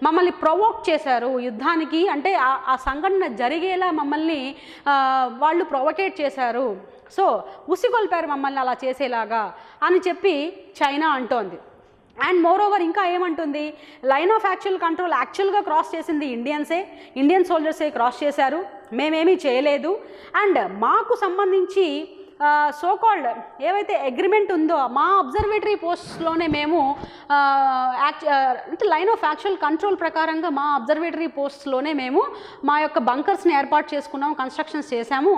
మమ్మల్ని ప్రొవోక్ చేశారు యుద్ధానికి, అంటే ఆ సంఘటన జరిగేలా మమ్మల్ని వాళ్ళు ప్రొవకేట్ చేశారు, సో ఉసిగొల్పారు మమ్మల్ని అలా చేసేలాగా అని చెప్పి చైనా అంటోంది. అండ్ మోర్ ఓవర్ ఇంకా ఏమంటుంది, లైన్ ఆఫ్ యాక్చువల్గా క్రాస్ చేసింది ఇండియన్ సోల్జర్సే క్రాస్ చేశారు, మేమేమీ చేయలేదు. అండ్ మాకు సంబంధించి సోకాల్డ్ ఏవైతే అగ్రిమెంట్ ఉందో మా అబ్జర్వేటరీ పోస్ట్స్లోనే మేము అంటే లైన్ ఆఫ్ యాక్చువల్ కంట్రోల్ ప్రకారంగా మా అబ్జర్వేటరీ పోస్ట్స్లోనే మేము మా యొక్క బంకర్స్ని ఏర్పాటు చేసుకున్నాము, కన్స్ట్రక్షన్స్ చేశాము,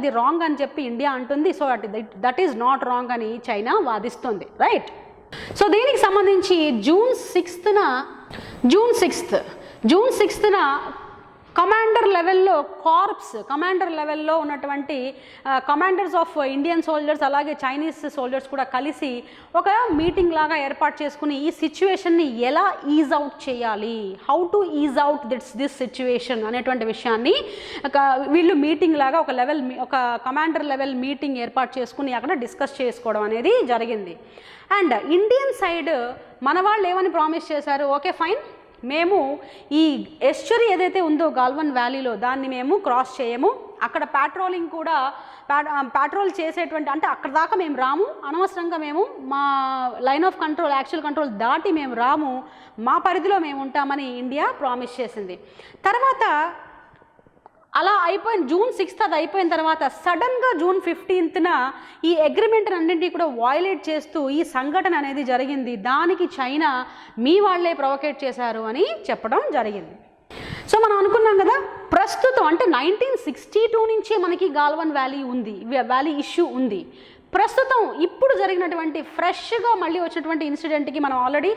అది రాంగ్ అని చెప్పి ఇండియా అంటుంది. So that is not wrong అని చైనా వాదిస్తుంది, రైట్. సో దీనికి సంబంధించి జూన్ సిక్స్త్న కమాండర్ లెవెల్లో ఉన్నటువంటి కమాండర్స్ ఆఫ్ ఇండియన్ సోల్జర్స్ అలాగే చైనీస్ సోల్జర్స్ కూడా కలిసి ఒక మీటింగ్ లాగా ఏర్పాటు చేసుకుని ఈ సిచ్యువేషన్ని ఎలా ఈజ్ అవుట్ చేయాలి, how to is out this situation అనేటువంటి విషయాన్ని వీళ్ళు మీటింగ్ లాగా ఒక కమాండర్ లెవెల్ మీటింగ్ ఏర్పాటు చేసుకుని అక్కడ డిస్కస్ చేసుకోవడం అనేది జరిగింది. అండ్ ఇండియన్ సైడ్ మన వాళ్ళు ఏమని ప్రామిస్ చేశారు, ఓకే ఫైన్, మేము ఈ ఎస్చరీ ఏదైతే ఉందో గాల్వన్ వ్యాలీలో దాన్ని మేము క్రాస్ చేయము, అక్కడ ప్యాట్రోలింగ్ కూడా ప్యాట్రోల్ చేసేటువంటి, అంటే అక్కడ దాకా మేము రాము, అనవసరంగా మేము మా line of control actual control దాటి మేము రాము, మా పరిధిలో మేము ఉంటామని ఇండియా ప్రామిస్ చేసింది. తర్వాత అలా అయిపోయిన జూన్ 6th అది అయిపోయిన తర్వాత సడన్గా జూన్ 15న ఈ అగ్రిమెంట్ అన్నింటినీ కూడా వయలేట్ చేస్తూ ఈ సంఘటన అనేది జరిగింది. దానికి చైనా మీ వాళ్ళే ప్రొవోకేట్ చేశారు అని చెప్పడం జరిగింది. సో మనం అనుకున్నాం కదా, ప్రస్తుతం అంటే 1962 నుంచి మనకి గాల్వన్ వ్యాలీ ఇష్యూ ఉంది. ప్రస్తుతం ఇప్పుడు జరిగినటువంటి ఫ్రెష్గా మళ్ళీ వచ్చినటువంటి ఇన్సిడెంట్కి మనం ఆల్రెడీ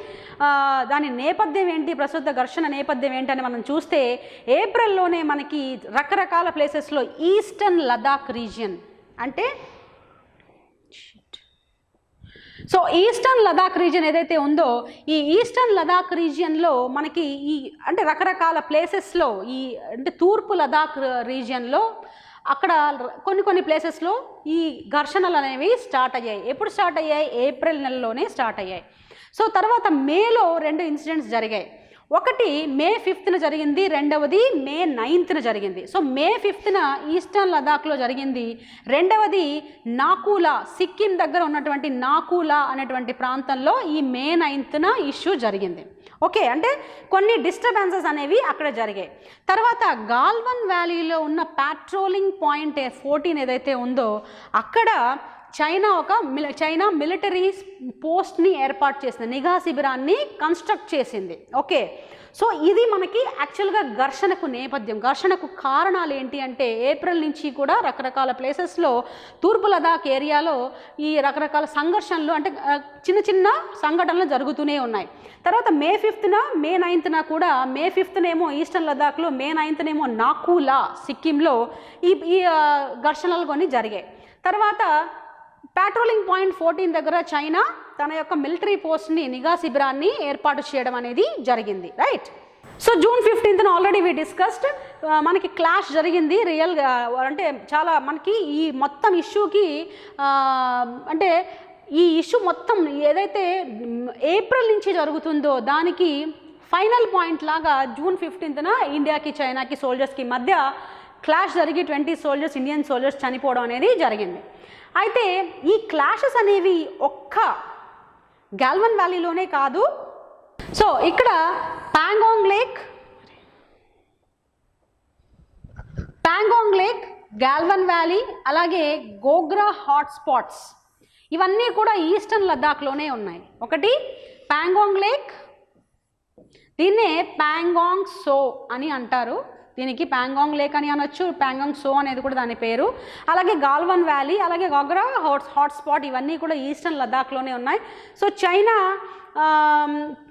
దాని నేపథ్యం ఏంటి, ప్రస్తుత ఘర్షణ నేపథ్యం ఏంటి అని మనం చూస్తే, ఏప్రిల్లోనే మనకి రకరకాల ప్లేసెస్లో ఈస్టర్న్ లదాఖ్ రీజియన్, అంటే సో ఈస్టర్న్ లదాఖ్ రీజియన్ ఏదైతే ఉందో ఈ ఈస్టర్న్ లదాఖ్ రీజియన్లో మనకి అంటే రకరకాల ప్లేసెస్లో అంటే తూర్పు లదాఖ్ రీజియన్లో అక్కడ కొన్ని ప్లేసెస్లో ఈ ఘర్షణలు అనేవి స్టార్ట్ అయ్యాయి. ఎప్పుడు స్టార్ట్ అయ్యాయి? ఏప్రిల్ నెలలోనే స్టార్ట్ అయ్యాయి. సో తర్వాత మేలో 2 ఇన్సిడెంట్స్ జరిగాయి. ఒకటి మే 5th జరిగింది, రెండవది మే 9th జరిగింది. సో మే 5th ఈస్టర్న్ లదాఖ్లో జరిగింది, రెండవది నాకూలా సిక్కిం దగ్గర ఉన్నటువంటి నాకూలా అనేటువంటి ప్రాంతంలో ఈ మే 9th ఇష్యూ జరిగింది. ఓకే, అంటే కొన్ని డిస్టర్బెన్సెస్ అనేవి అక్కడ జరిగాయి. తర్వాత గాల్వన్ వ్యాలీలో ఉన్న ప్యాట్రోలింగ్ పాయింట్ 14 ఏదైతే ఉందో అక్కడ చైనా మిలిటరీ పోస్ట్ని ఏర్పాటు చేసింది, నిఘా శిబిరాన్ని కన్స్ట్రక్ట్ చేసింది. ఓకే, సో ఇది మనకి యాక్చువల్గా ఘర్షణకు కారణాలు ఏంటి అంటే, ఏప్రిల్ నుంచి కూడా రకరకాల ప్లేసెస్లో తూర్పు లదాఖ్ ఏరియాలో ఈ రకరకాల సంఘర్షణలు అంటే చిన్న సంఘటనలు జరుగుతూనే ఉన్నాయి. తర్వాత మే 5th మే 9th కూడా, మే 5th ఈస్టర్న్ లదాఖ్లో, మే 9th నాకూలా సిక్కింలో ఈ ఘర్షణలు కొన్ని జరిగాయి. తర్వాత ప్యాట్రోలింగ్ పాయింట్ 14 దగ్గర చైనా తన యొక్క మిలిటరీ పోస్ట్ని, నిఘా శిబిరాన్ని ఏర్పాటు చేయడం అనేది జరిగింది, right. So June 15th already we discussed, మనకి క్లాష్ జరిగింది రియల్గా, అంటే చాలా మనకి ఈ మొత్తం ఇష్యూకి అంటే ఈ ఇష్యూ మొత్తం ఏదైతే ఏప్రిల్ నుంచి జరుగుతుందో దానికి ఫైనల్ పాయింట్ లాగా జూన్ 15th ఇండియాకి చైనాకి సోల్జర్స్కి మధ్య క్లాష్ జరిగి 20 సోల్జర్స్, ఇండియన్ సోల్జర్స్ చనిపోవడం అనేది జరిగింది. అయితే ఈ క్లాషెస్ అనేవి ఒక్క గాల్వన్ వ్యాలీలోనే కాదు. సో ఇక్కడ పాంగాంగ్ లేక్, గాల్వన్ వ్యాలీ, అలాగే గోగ్రా హాట్స్పాట్స్ ఇవన్నీ కూడా ఈస్టర్న్ లదాఖ్లోనే ఉన్నాయి. ఒకటి పాంగాంగ్ లేక్, దీన్నే పాంగాంగ్ సో అని అంటారు, దీనికి పాంగాంగ్ లేక్ అని అనొచ్చు, పాంగాంగ్ సో అనేది కూడా దాని పేరు. అలాగే గాల్వన్ వ్యాలీ, అలాగే గోగ్రా హాట్స్పాట్ ఇవన్నీ కూడా ఈస్టర్న్ లదాఖ్లోనే ఉన్నాయి. సో చైనా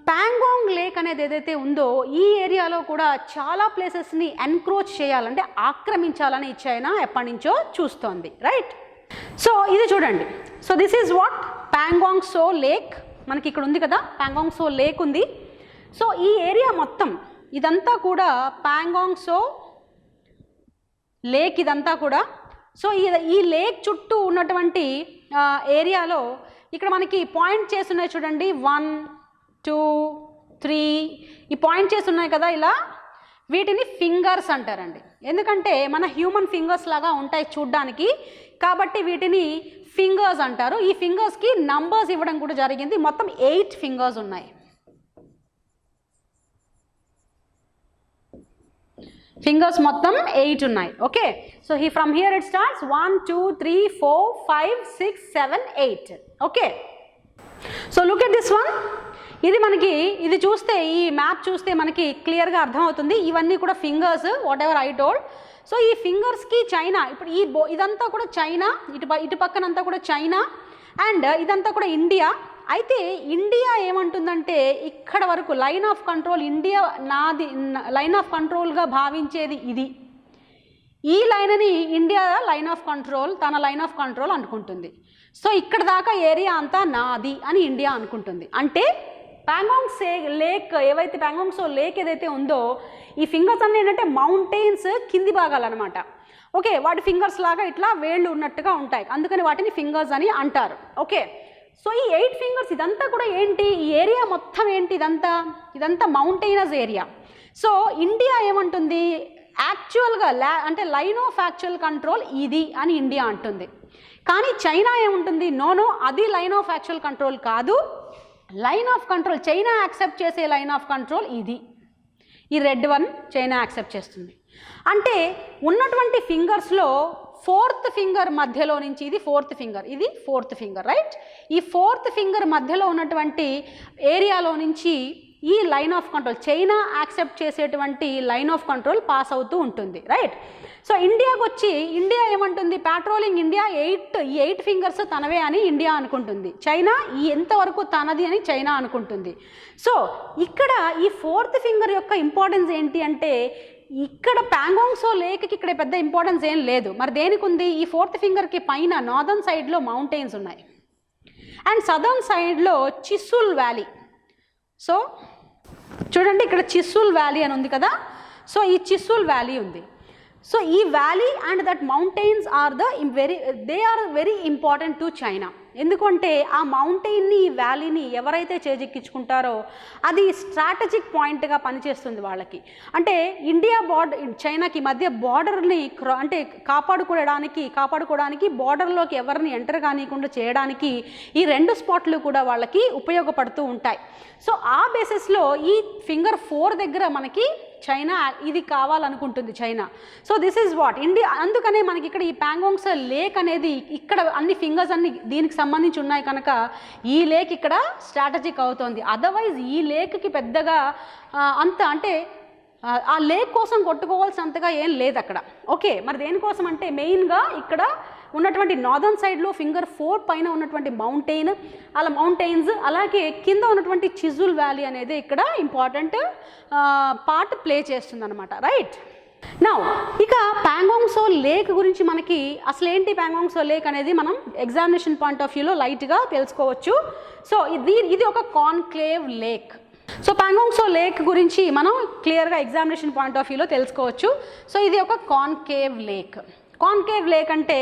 పాంగాంగ్ లేక్ అనేది ఏదైతే ఉందో ఈ ఏరియాలో కూడా చాలా ప్లేసెస్ని ఎన్క్రోచ్ చేయాలంటే ఆక్రమించాలని చైనా ఎప్పటి నుంచో చూస్తోంది, రైట్. సో ఇది చూడండి, so this is what Pangong so lake, మనకి ఇక్కడ ఉంది కదా పాంగాంగ్ సో లేక్ ఉంది. సో ఈ ఏరియా మొత్తం ఇదంతా కూడా పాంగాంగ్ సో లేక్ ఇదంతా కూడా. సో ఈ లేక్ చుట్టూ ఉన్నటువంటి ఏరియాలో ఇక్కడ మనకి పాయింట్ చేస్తున్నాయి చూడండి, 1 2 3 ఈ పాయింట్ చేస్తున్నాయి కదా, ఇలా వీటిని ఫింగర్స్ అంటారండి. ఎందుకంటే మన హ్యూమన్ ఫింగర్స్ లాగా ఉంటాయి చూడ్డానికి, కాబట్టి వీటిని ఫింగర్స్ అంటారు. ఈ ఫింగర్స్కి నంబర్స్ ఇవ్వడం కూడా జరిగింది. మొత్తం 8 ఫింగర్స్ ఉన్నాయి. ఫింగర్స్ మొత్తం 8 ఉన్నాయి. Okay, so from here it starts 1 2 3 4 5 6 7 8. Okay, so look at this one. ఇది చూస్తే, ఈ మ్యాప్ చూస్తే మనకి క్లియర్గా అర్థమవుతుంది. ఇవన్నీ కూడా fingers, what ever I told. So ఈ ఫింగర్స్కి చైనా, ఇప్పుడు ఇదంతా కూడా చైనా, ఇటు పక్కనంతా కూడా చైనా, అండ్ ఇదంతా కూడా ఇండియా. అయితే ఇండియా ఏమంటుందంటే ఇక్కడ వరకు line of control, India line of కంట్రోల్గా భావించేది ఇది. ఈ లైన్ని ఇండియా లైన్ ఆఫ్ కంట్రోల్, తన లైన్ ఆఫ్ కంట్రోల్ అనుకుంటుంది. సో ఇక్కడ దాకా ఏరియా అంతా నాది అని ఇండియా అనుకుంటుంది. అంటే ప్యాంగాంగ్ లేక్ ప్యాంగాంగ్ సో లేక్ ఏదైతే ఉందో, ఈ ఫింగర్స్ అన్నీ ఏంటంటే మౌంటైన్స్ కింది భాగాలన్నమాట. ఓకే, వాటి ఫింగర్స్ లాగా ఇట్లా వేళ్ళు ఉన్నట్టుగా ఉంటాయి, అందుకని వాటిని ఫింగర్స్ అని అంటారు. ఓకే, సో ఈ 8 ఫింగర్స్, ఇదంతా కూడా ఏంటి, ఈ ఏరియా మొత్తం ఏంటి, ఇదంతా మౌంటైనస్ ఏరియా. సో ఇండియా ఏమంటుంది, యాక్చువల్గా అంటే లైన్ ఆఫ్ యాక్చువల్ కంట్రోల్ ఇది అని ఇండియా అంటుంది. కానీ చైనా ఏముంటుంది, నో అది లైన్ ఆఫ్ యాక్చువల్ కంట్రోల్ కాదు, line of control, China accept చేసే లైన్ ఆఫ్ కంట్రోల్ ఇది. ఈ రెడ్ వన్ చైనా యాక్సెప్ట్ చేస్తుంది. అంటే ఉన్నటువంటి ఫింగర్స్లో 4th ఫింగర్ మధ్యలో నుంచి, ఇది 4th ఫింగర్, ఇది 4th ఫింగర్, రైట్. ఈ 4th ఫింగర్ మధ్యలో ఉన్నటువంటి ఏరియాలో నుంచి ఈ line of control, China accept చేసేటువంటి లైన్ ఆఫ్ కంట్రోల్ పాస్ అవుతూ ఉంటుంది, రైట్. సో ఇండియాకి వచ్చి, ఇండియా ఏమంటుంది, ప్యాట్రోలింగ్ ఇండియా 8 ఫింగర్స్ తనవే అని ఇండియా అనుకుంటుంది. చైనా ఎంతవరకు తనది అని చైనా అనుకుంటుంది. సో ఇక్కడ ఈ 4th ఫింగర్ యొక్క ఇంపార్టెన్స్ ఏంటి అంటే, ఇక్కడ ప్యాంగాంగ్ సో లేక్కి ఇక్కడ పెద్ద ఇంపార్టెన్స్ ఏం లేదు. మరి దేనికి ఉంది, ఈ 4th ఫింగర్కి పైన నార్దర్న్ సైడ్లో మౌంటైన్స్ ఉన్నాయి, అండ్ సదర్న్ సైడ్లో చిస్సుల్ వ్యాలీ. సో చూడండి, ఇక్కడ చిస్సుల్ వ్యాలీ అని ఉంది కదా. సో ఈ చిస్సుల్ వ్యాలీ ఉంది. సో ఈ valley and that mountains are they are very important to China. ఎందుకంటే ఆ మౌంటైన్ని, ఈ వ్యాలీని ఎవరైతే చేజెక్కించుకుంటారో అది స్ట్రాటజిక్ పాయింట్గా పనిచేస్తుంది వాళ్ళకి. అంటే ఇండియా చైనాకి మధ్య బార్డర్ని అంటే కాపాడుకోవడానికి బార్డర్లోకి ఎవరిని ఎంటర్ కానికుండా చేయడానికి ఈ 2 స్పాట్లు కూడా వాళ్ళకి ఉపయోగపడుతూ ఉంటాయి. సో ఆ బేసిస్లో ఈ ఫింగర్ 4 దగ్గర మనకి చైనా ఇది కావాలనుకుంటుంది China. So this is what India. అందుకనే మనకి ఇక్కడ ఈ ప్యాంగాంగ్ సో లేక్ అనేది, ఇక్కడ అన్ని ఫింగర్స్ అన్ని దీనికి సంబంధించి ఉన్నాయి కనుక ఈ లేక్ ఇక్కడ స్ట్రాటజిక్ అవుతుంది. అదర్వైజ్ ఈ లేక్కి పెద్దగా అంటే ఆ లేక్ కోసం కొట్టుకోవాల్సినంతగా ఏం లేదు అక్కడ. ఓకే, మరి దేనికోసం అంటే మెయిన్గా ఇక్కడ ఉన్నటువంటి నార్దర్న్ సైడ్లో ఫింగర్ 4 పైన ఉన్నటువంటి మౌంటైన్స్, అలాగే కింద ఉన్నటువంటి చిజుల్ వ్యాలీ అనేది ఇక్కడ ఇంపార్టెంట్ పార్ట్ ప్లే చేస్తుంది అనమాట, రైట్. నౌ ఇక ప్యాంగాంగ్ సో లేక్ గురించి మనకి అసలు ఏంటి ప్యాంగాంగ్ సో లేక్ అనేది మనం ఎగ్జామినేషన్ పాయింట్ ఆఫ్ వ్యూలో లైట్గా తెలుసుకోవచ్చు. సో ఇది ఒక conclave lake. So Pangong Tso lake గురించి మనం క్లియర్గా ఎగ్జామినేషన్ పాయింట్ ఆఫ్ వ్యూలో తెలుసుకోవచ్చు. సో ఇది ఒక కాన్కేవ్ లేక్. కాన్కేవ్ లేక్ అంటే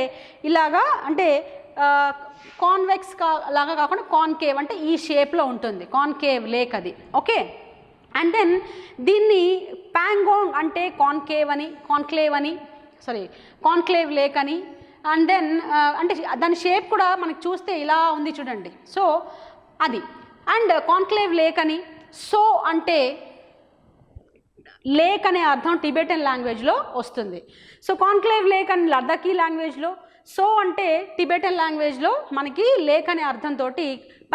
ఇలాగా, అంటే కాన్వెక్స్ లాగా కాకుండా కాన్కేవ్ అంటే ఈ షేప్లో ఉంటుంది కాన్కేవ్ లేక్ అది. ఓకే, అండ్ దెన్ దీన్ని ప్యాంగాంగ్ అంటే కాన్క్లేవ్ లేక్ అని, అండ్ దెన్ అంటే దాని షేప్ కూడా మనకి చూస్తే ఇలా ఉంది చూడండి. సో అది, అండ్ కాన్క్లేవ్ లేక్ అని. సో అంటే లేక్ అనే అర్థం టిబెటన్ లాంగ్వేజ్లో వస్తుంది. సో కాన్క్లేవ్ లేక్ అని లద్దాఖీ లాంగ్వేజ్లో, సో అంటే టిబెటన్ లాంగ్వేజ్లో మనకి లేక్ అనే అర్థంతో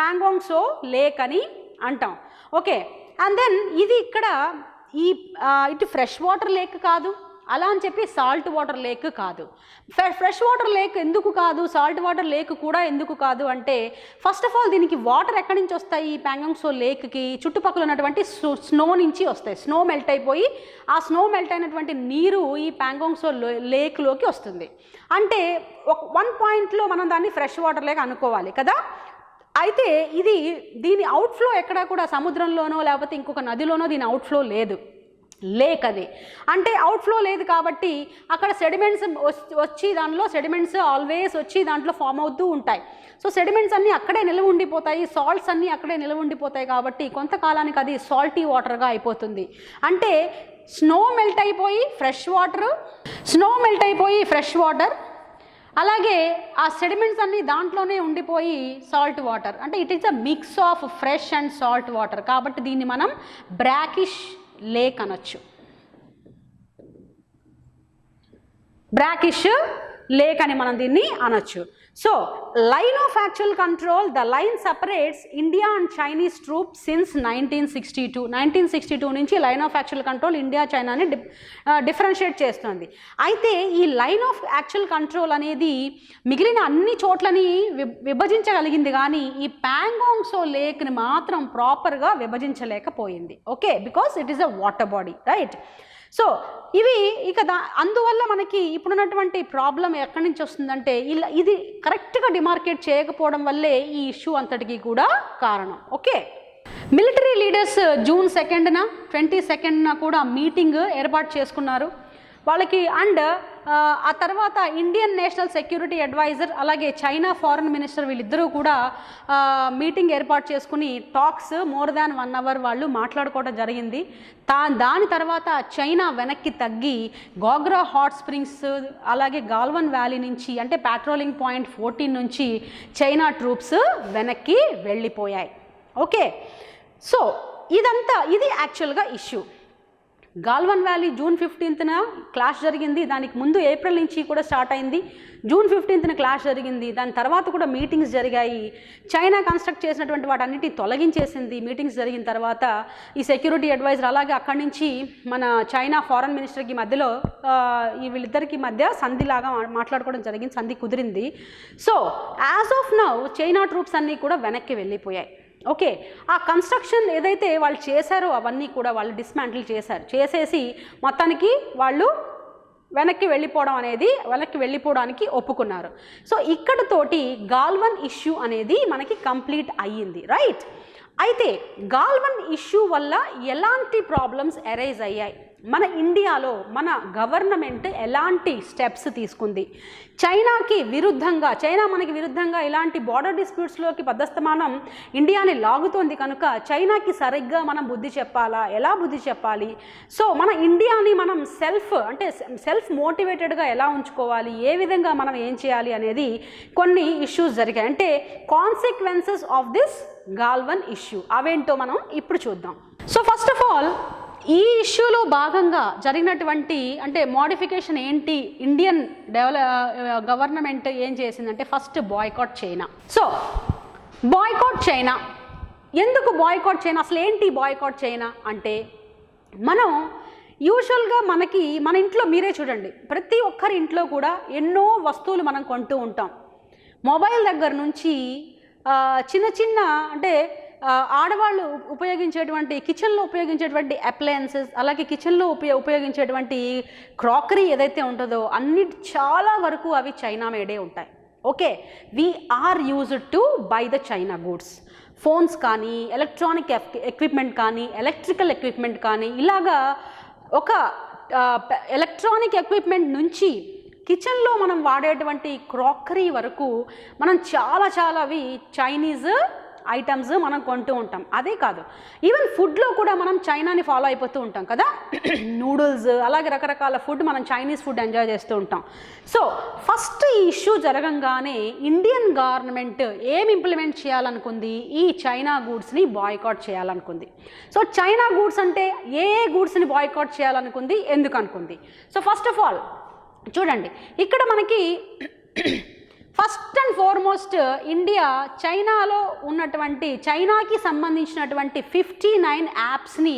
ప్యాంగాంగ్ సో లేక్ అని అంటాం. ఓకే, అండ్ దెన్ ఇది ఇక్కడ ఇటు ఫ్రెష్ వాటర్ లేక్ కాదు, అలా అని చెప్పి సాల్ట్ వాటర్ లేక్ కాదు. ఫ్రెష్ వాటర్ లేక్ ఎందుకు కాదు, సాల్ట్ వాటర్ లేక్ కూడా ఎందుకు కాదు అంటే, ఫస్ట్ ఆఫ్ ఆల్ దీనికి వాటర్ ఎక్కడి నుంచి వస్తాయి, ఈ ప్యాంగాంగ్ సో లేక్కి చుట్టుపక్కల ఉన్నటువంటి స్నో నుంచి వస్తాయి. స్నో మెల్ట్ అయిపోయి ఆ స్నో మెల్ట్ అయినటువంటి నీరు ఈ ప్యాంగాంగ్ సో లేక్లోకి వస్తుంది. అంటే వన్ పాయింట్లో మనం దాన్ని ఫ్రెష్ వాటర్ లేక్ అనుకోవాలి కదా. అయితే దీని అవుట్ఫ్లో ఎక్కడా కూడా సముద్రంలోనో లేకపోతే ఇంకొక నదిలోనో దీని అవుట్ఫ్లో లేదు. లేక్ అది. అంటే అవుట్ఫ్లో లేదు కాబట్టి అక్కడ సెడిమెంట్స్ వచ్చి దాంట్లో సెడిమెంట్స్ ఆల్వేస్ వచ్చి దాంట్లో ఫామ్ అవుతూ ఉంటాయి. సో సెడిమెంట్స్ అన్నీ అక్కడే నిల్వ ఉండిపోతాయి, సాల్ట్స్ అన్నీ అక్కడే నిల్వ ఉండిపోతాయి కాబట్టి కొంతకాలానికి అది సాల్టీ వాటర్గా అయిపోతుంది. అంటే స్నో మెల్ట్ అయిపోయి ఫ్రెష్ వాటర్, అలాగే ఆ సెడిమెంట్స్ అన్నీ దాంట్లోనే ఉండిపోయి సాల్ట్ వాటర్. అంటే it is a mix of fresh and salt water కాబట్టి దీన్ని మనం బ్రాకిష్ లేక్ అనొచ్చు. బ్రాకిష్ లేక్ అని మనం దీన్ని అనొచ్చు. So line of actual control, the line separates India and Chinese troop since 1962 నుంచి line of actual control India చైనాని డిఫరెన్షియేట్ చేస్తుంది. అయితే ఈ లైన్ ఆఫ్ యాక్చువల్ కంట్రోల్ అనేది మిగిలిన అన్ని చోట్లని విభజించగలిగింది కానీ ఈ ప్యాంగాంగ్ సో లేక్ని మాత్రం ప్రాపర్గా విభజించలేకపోయింది. Okay, because it is a water body, right? So ఇవి ఇక అందువల్ల మనకి ఇప్పుడున్నటువంటి ప్రాబ్లం ఎక్కడి నుంచి వస్తుందంటే ఇది కరెక్ట్గా డిమార్కేట్ చేయకపోవడం వల్లే ఈ ఇష్యూ అంతటికి కూడా కారణం. ఓకే, మిలిటరీ లీడర్స్ June 2న 22న కూడా మీటింగ్ ఏర్పాటు చేసుకున్నారు వాళ్ళకి. అండ్ ఆ తర్వాత ఇండియన్ నేషనల్ సెక్యూరిటీ అడ్వైజర్ అలాగే చైనా ఫారెన్ మినిస్టర్ వీళ్ళిద్దరూ కూడా మీటింగ్ ఏర్పాటు చేసుకుని టాక్స్ మోర్ దాన్ 1 hour వాళ్ళు మాట్లాడుకోవడం జరిగింది. దాని తర్వాత చైనా వెనక్కి తగ్గి గోగ్రా హాట్ స్ప్రింగ్స్ అలాగే గాల్వన్ వ్యాలీ నుంచి అంటే పాట్రోలింగ్ పాయింట్ 14 నుంచి చైనా ట్రూప్స్ వెనక్కి వెళ్ళిపోయాయి. ఓకే, సో ఇది యాక్చువల్గా ఇష్యూ. గాల్వన్ వ్యాలీ June 15న క్లాష్ జరిగింది. దానికి ముందు ఏప్రిల్ నుంచి కూడా స్టార్ట్ అయింది. June 15న క్లాష్ జరిగింది. దాని తర్వాత కూడా మీటింగ్స్ జరిగాయి. చైనా కన్స్ట్రక్ట్ చేసినటువంటి వాటన్నిటిని తొలగించేసింది. మీటింగ్స్ జరిగిన తర్వాత ఈ సెక్యూరిటీ అడ్వైజర్ అలాగే అక్కడి నుంచి మన చైనా ఫారెన్ మినిస్టర్కి మధ్యలో వీళ్ళిద్దరికి మధ్య సంధిలాగా మాట్లాడుకోవడం జరిగింది. సంధి కుదిరింది. So as of now China troops అన్నీ కూడా వెనక్కి వెళ్ళిపోయాయి. ఓకే, ఆ కన్స్ట్రక్షన్ ఏదైతే వాళ్ళు చేశారో అవన్నీ కూడా వాళ్ళు డిస్మాంటిల్ చేసేసి మొత్తానికి వాళ్ళు వెనక్కి వెళ్ళిపోవడానికి ఒప్పుకున్నారు. సో ఇక్కడతోటి గాల్వన్ ఇష్యూ అనేది మనకి కంప్లీట్ అయ్యింది, రైట్? అయితే గాల్వన్ ఇష్యూ వల్ల ఎలాంటి ప్రాబ్లమ్స్ అరైజ్ అయ్యాయి, మన ఇండియాలో మన గవర్నమెంట్ ఎలాంటి స్టెప్స్ తీసుకుంది, చైనా మనకి విరుద్ధంగా ఇలాంటి బార్డర్ డిస్ప్యూట్స్లోకి పదస్తమానం ఇండియాని లాగుతోంది కనుక చైనాకి సరిగ్గా మనం బుద్ధి చెప్పాలా, ఎలా బుద్ధి చెప్పాలి, సో మన ఇండియాని మనం సెల్ఫ్ మోటివేటెడ్గా ఎలా ఉంచుకోవాలి, ఏ విధంగా మనం ఏం చేయాలి అనేది కొన్ని ఇష్యూస్ జరిగాయి. అంటే consequences of this Galwan issue అవేంటో మనం ఇప్పుడు చూద్దాం. సో ఫస్ట్ ఆఫ్ ఆల్ ఈ ఇష్యూలో భాగంగా జరిగినటువంటి అంటే మోడిఫికేషన్ ఏంటి, ఇండియన్ గవర్నమెంట్ ఏం చేసిందంటే first boycott China. So boycott China, ఎందుకు బాయ్కాట్ చైనా, అసలు ఏంటి బాయ్కాట్ చైనా అంటే మనం యూజువల్గా మన ఇంట్లో మీరే చూడండి, ప్రతి ఒక్కరి ఇంట్లో కూడా ఎన్నో వస్తువులు మనం కొంటూ ఉంటాం. మొబైల్ దగ్గర నుంచి చిన్న అంటే ఆడవాళ్ళు ఉపయోగించేటువంటి కిచెన్లో ఉపయోగించేటువంటి అప్లయన్సెస్ అలాగే కిచెన్లో ఉపయోగించేటువంటి క్రాకరీ ఏదైతే ఉంటుందో అన్ని చాలా వరకు అవి చైనా మేడే ఉంటాయి. Okay, we are used to buy the China goods. Phones కానీ ఎలక్ట్రానిక్ ఎక్విప్మెంట్ కానీ ఎలక్ట్రికల్ ఎక్విప్మెంట్ కానీ ఇలాగా ఒక ఎలక్ట్రానిక్ ఎక్విప్మెంట్ నుంచి కిచెన్లో మనం వాడేటువంటి క్రాకరీ వరకు మనం చాలావి చైనీస్ ఐటమ్స్ మనం కొంటూ ఉంటాం. అదే కాదు, ఈవెన్ ఫుడ్లో కూడా మనం చైనాని ఫాలో అయిపోతూ ఉంటాం కదా. నూడిల్స్ అలాగే రకరకాల ఫుడ్ మనం చైనీస్ ఫుడ్ ఎంజాయ్ చేస్తూ ఉంటాం. సో ఫస్ట్ ఈ ఇష్యూ జరగంగానే ఇండియన్ గవర్నమెంట్ ఏం ఇంప్లిమెంట్ చేయాలనుకుంది, ఈ చైనా గూడ్స్ని బాయ్కాట్ చేయాలనుకుంది. సో చైనా గూడ్స్ అంటే ఏ గూడ్స్ని బాయ్కాట్ చేయాలనుకుంది, ఎందుకు అనుకుంది? సో ఫస్ట్ ఆఫ్ ఆల్ చూడండి, ఇక్కడ మనకి ఫస్ట్ అండ్ ఫార్మోస్ట్ ఇండియా చైనాలో ఉన్నటువంటి చైనాకి సంబంధించినటువంటి 59 యాప్స్ని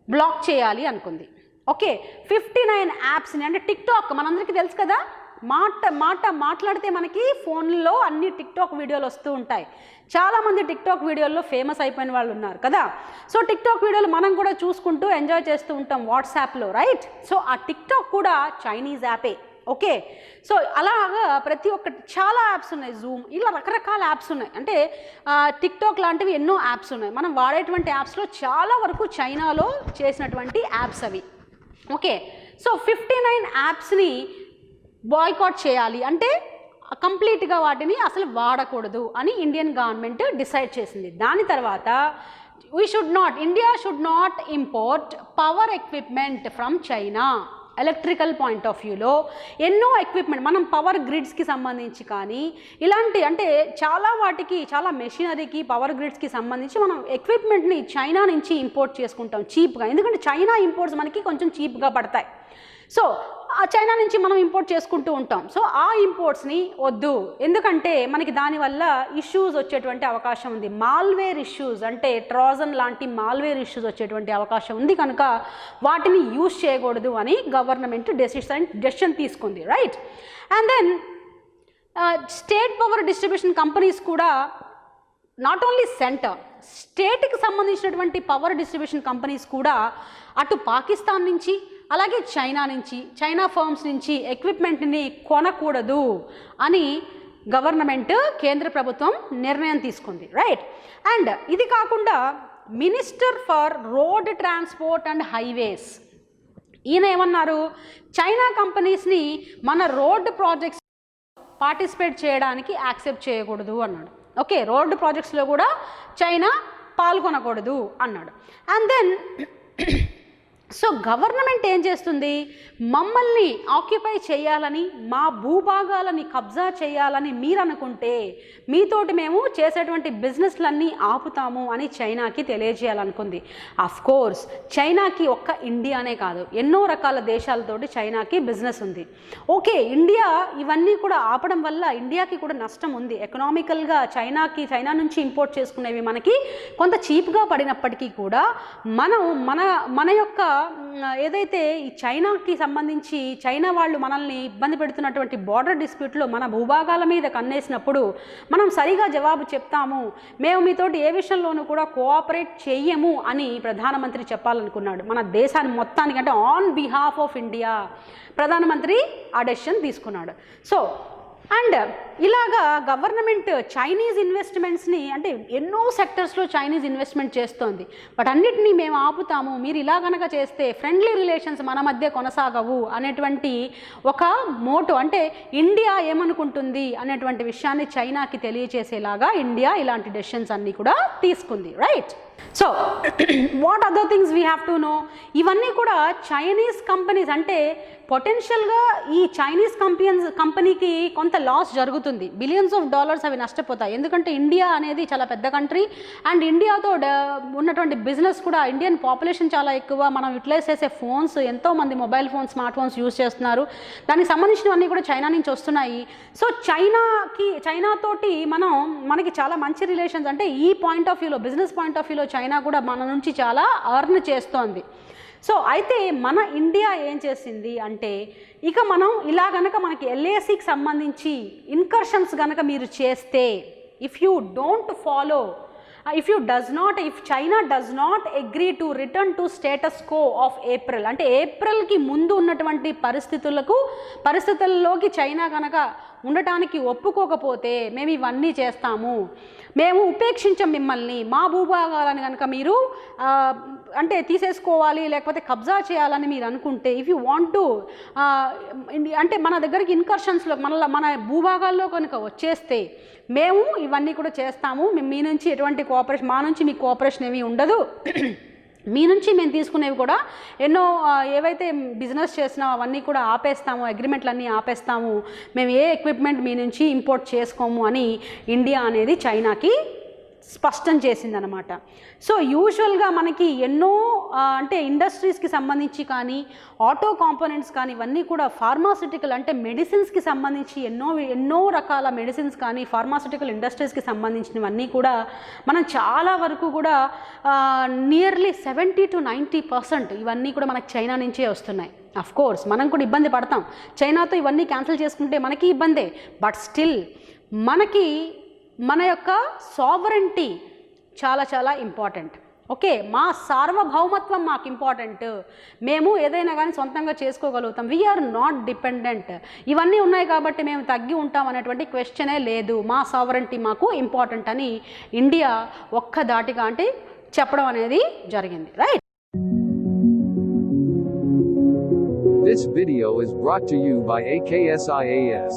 బ్లాక్ చేయాలి అనుకుంది. ఓకే, 59 యాప్స్ని అంటే టిక్టాక్ మనందరికీ తెలుసు కదా, మాట్లాడితే మనకి ఫోన్లో అన్ని టిక్టాక్ వీడియోలు వస్తూ ఉంటాయి. చాలామంది టిక్టాక్ వీడియోల్లో ఫేమస్ అయిపోయిన వాళ్ళు ఉన్నారు కదా. సో టిక్టాక్ వీడియోలు మనం కూడా చూసుకుంటూ ఎంజాయ్ చేస్తూ ఉంటాం వాట్సాప్లో, రైట్? సో ఆ టిక్టాక్ కూడా చైనీస్ యాపే. ఓకే, సో అలాగా ప్రతి ఒక్కటి చాలా యాప్స్ ఉన్నాయి, జూమ్, ఇలా రకరకాల యాప్స్ ఉన్నాయి. అంటే టిక్టాక్ లాంటివి ఎన్నో యాప్స్ ఉన్నాయి. మనం వాడేటువంటి యాప్స్లో చాలా వరకు చైనాలో చేసినటువంటి యాప్స్ అవి. ఓకే, సో 59 యాప్స్ని బాయ్కాట్ చేయాలి, అంటే కంప్లీట్గా వాటిని అసలు వాడకూడదు అని ఇండియన్ గవర్నమెంట్ డిసైడ్ చేసింది. దాని తర్వాత India should not import power equipment from China. Electrical point of వ్యూలో ఎన్నో ఎక్విప్మెంట్ మనం పవర్ గ్రిడ్స్కి సంబంధించి కానీ ఇలాంటి అంటే చాలా వాటికి చాలా మెషినరీకి పవర్ గ్రిడ్స్కి సంబంధించి మనం ఎక్విప్మెంట్ని చైనా నుంచి ఇంపోర్ట్ చేసుకుంటాం చీప్గా, ఎందుకంటే చైనా ఇంపోర్ట్స్ మనకి కొంచెం చీప్గా పడతాయి. సో ఆ చైనా నుంచి మనం ఇంపోర్ట్ చేసుకుంటూ ఉంటాం. సో ఆ ఇంపోర్ట్స్ని వద్దు, ఎందుకంటే మనకి దానివల్ల ఇష్యూస్ వచ్చేటువంటి అవకాశం ఉంది. మాల్వేర్ ఇష్యూస్ అంటే ట్రోజన్ లాంటి మాల్వేర్ ఇష్యూస్ వచ్చేటువంటి అవకాశం ఉంది, కనుక వాటిని యూజ్ చేయకూడదు అని గవర్నమెంట్ డెసిషన్ తీసుకుంది, right. And then state power distribution companies కూడా నాట్ ఓన్లీ సెంటర్, స్టేట్కి సంబంధించినటువంటి పవర్ డిస్ట్రిబ్యూషన్ కంపెనీస్ కూడా అటు పాకిస్తాన్ నుంచి అలాగే చైనా ఫర్మ్స్ నుంచి ఎక్విప్మెంట్ని కొనకూడదు అని గవర్నమెంట్ కేంద్ర ప్రభుత్వం నిర్ణయం తీసుకుంది, రైట్. అండ్ ఇది కాకుండా minister for road transport and highways ఈయన ఏమన్నారు, చైనా కంపెనీస్ని మన రోడ్ ప్రాజెక్ట్స్ పార్టిసిపేట్ చేయడానికి యాక్సెప్ట్ చేయకూడదు అన్నాడు. ఓకే, రోడ్డు ప్రాజెక్ట్స్లో కూడా చైనా పాల్గొనకూడదు అన్నాడు. అండ్ దెన్ సో గవర్నమెంట్ ఏం చేస్తుంది, మమ్మల్ని ఆక్యుపై చేయాలని, మా భూభాగాలని కబ్జా చేయాలని మీరు అనుకుంటే మీతోటి మేము చేసేటువంటి బిజినెస్లన్నీ ఆపుతాము అని చైనాకి తెలియజేయాలనుకుంది. అఫ్ కోర్స్ చైనాకి ఒక్క ఇండియానే కాదు, ఎన్నో రకాల దేశాలతోటి చైనాకి బిజినెస్ ఉంది. ఓకే, ఇండియా ఇవన్నీ కూడా ఆపడం వల్ల ఇండియాకి కూడా నష్టం ఉంది. ఎకనామికల్గా చైనా నుంచి ఇంపోర్ట్ చేసుకునేవి మనకి కొంత చీప్గా పడినప్పటికీ కూడా మనం మన యొక్క ఏదైతే ఈ చైనాకి సంబంధించి చైనా వాళ్ళు మనల్ని ఇబ్బంది పెడుతున్నటువంటి బార్డర్ డిస్ప్యూట్లో మన భూభాగాల మీద కన్నేసినప్పుడు మనం సరిగా జవాబు చెప్తాము, మేము మీతోటి ఏ విషయంలోనూ కూడా కోఆపరేట్ చెయ్యము అని ప్రధానమంత్రి చెప్పాలనుకున్నాడు. మన దేశాన్ని మొత్తానికి అంటే ఆన్ బిహాఫ్ ఆఫ్ ఇండియా ప్రధానమంత్రి ఆ డెసిషన్ తీసుకున్నాడు. సో అండ్ ఇలాగా గవర్నమెంట్ చైనీస్ ఇన్వెస్ట్మెంట్స్ని అంటే ఎన్నో సెక్టర్స్లో చైనీస్ ఇన్వెస్ట్మెంట్ చేస్తోంది, బట్ అన్నిటినీ మేము ఆపుతాము, మీరు ఇలా కనుక చేస్తే ఫ్రెండ్లీ రిలేషన్స్ మన మధ్య కొనసాగవు అనేటువంటి ఒక మోటో, అంటే ఇండియా ఏమనుకుంటుంది అనేటువంటి విషయాన్ని చైనాకి తెలియచేసేలాగా ఇండియా ఇలాంటి డెసిషన్స్ అన్నీ కూడా తీసుకుంది, right. So what other things we have to know, ఇవన్నీ కూడా చైనీస్ కంపెనీస్ అంటే పొటెన్షియల్గా ఈ చైనీస్ కంపెనీకి కొంత లాస్ జరుగుతుంది, బిలియన్స్ ఆఫ్ డాలర్స్ అవి నష్టపోతాయి. ఎందుకంటే ఇండియా అనేది చాలా పెద్ద కంట్రీ అండ్ ఇండియాతో ఉన్నటువంటి బిజినెస్ కూడా, ఇండియన్ పాపులేషన్ చాలా ఎక్కువ, మనం యూటిలైజ్ చేసే ఫోన్స్ ఎంతోమంది mobile phones smart phones use చేస్తున్నారు, దానికి సంబంధించినవన్నీ కూడా చైనా నుంచి వస్తున్నాయి. సో చైనాతోటి మనకి చాలా మంచి రిలేషన్స్, అంటే ఈ పాయింట్ ఆఫ్ వ్యూలో బిజినెస్ పాయింట్ ఆఫ్ వ్యూలో చైనా కూడా మన నుంచి చాలా అర్న్ చేస్తోంది. సో అయితే మన ఇండియా ఏం చేసింది అంటే, ఇక మనం ఇలా గనక మనకి ఎల్ఏసికి సంబంధించి ఇన్కర్షన్స్ గనక మీరు చేస్తే, if China does not agree to return to status quo of April, అంటే ఏప్రిల్కి ముందు ఉన్నటువంటి పరిస్థితుల్లోకి చైనా కనుక ఉండటానికి ఒప్పుకోకపోతే మేము ఇవన్నీ చేస్తాము, మేము ఉపేక్షించం మిమ్మల్ని, మా భూభాగాలను కనుక మీరు అంటే తీసేసుకోవాలి లేకపోతే కబ్జా చేయాలని మీరు అనుకుంటే, ఇఫ్ యూ వాంట్ టు అంటే మన దగ్గరికి ఇన్కర్షన్స్లో మన భూభాగాల్లో కనుక వచ్చేస్తే మేము ఇవన్నీ కూడా చేస్తాము, మీ నుంచి ఎటువంటి కోఆపరేషన్, మా నుంచి మీకు కోఆపరేషన్ ఏమీ ఉండదు, మీ నుంచి మేము తీసుకునేవి కూడా ఎన్నో ఏవైతే బిజినెస్ చేసినా అవన్నీ కూడా ఆపేస్తాము, అగ్రిమెంట్లన్నీ ఆపేస్తాము, మేము ఏ ఎక్విప్మెంట్ మీ నుంచి ఇంపోర్ట్ చేసుకోము అని ఇండియా అనేది చైనాకి స్పష్టం చేసిందనమాట. సో యూజువల్గా మనకి ఎన్నో అంటే ఇండస్ట్రీస్కి సంబంధించి కానీ ఆటో కాంపోనెంట్స్ కానీ ఇవన్నీ కూడా ఫార్మాస్యూటికల్ అంటే మెడిసిన్స్కి సంబంధించి ఎన్నో రకాల మెడిసిన్స్ కానీ ఫార్మాస్యూటికల్ ఇండస్ట్రీస్కి సంబంధించినవన్నీ కూడా మనం చాలా వరకు కూడా నియర్లీ 70 to 90% ఇవన్నీ కూడా మనకు చైనా నుంచే వస్తున్నాయి. అఫ్ కోర్స్ మనం కూడా ఇబ్బంది పడతాం, చైనాతో ఇవన్నీ క్యాన్సిల్ చేసుకుంటే మనకి ఇబ్బందే, బట్ స్టిల్ మనకి మన యొక్క సావరెంటీ చాలా చాలా ఇంపార్టెంట్. ఓకే, మా సార్వభౌమత్వం మాకు ఇంపార్టెంట్, మేము ఏదైనా కానీ సొంతంగా చేసుకోగలుగుతాం, వీఆర్ నాట్ డిపెండెంట్, ఇవన్నీ ఉన్నాయి కాబట్టి మేము తగ్గి ఉంటాం అనేటువంటి క్వశ్చనే లేదు, మా సావరెంటీ మాకు ఇంపార్టెంట్ అని ఇండియా ఒక్కదాటిగా అంటే చెప్పడం అనేది జరిగింది. Right. This video is brought to you by AKSIAS.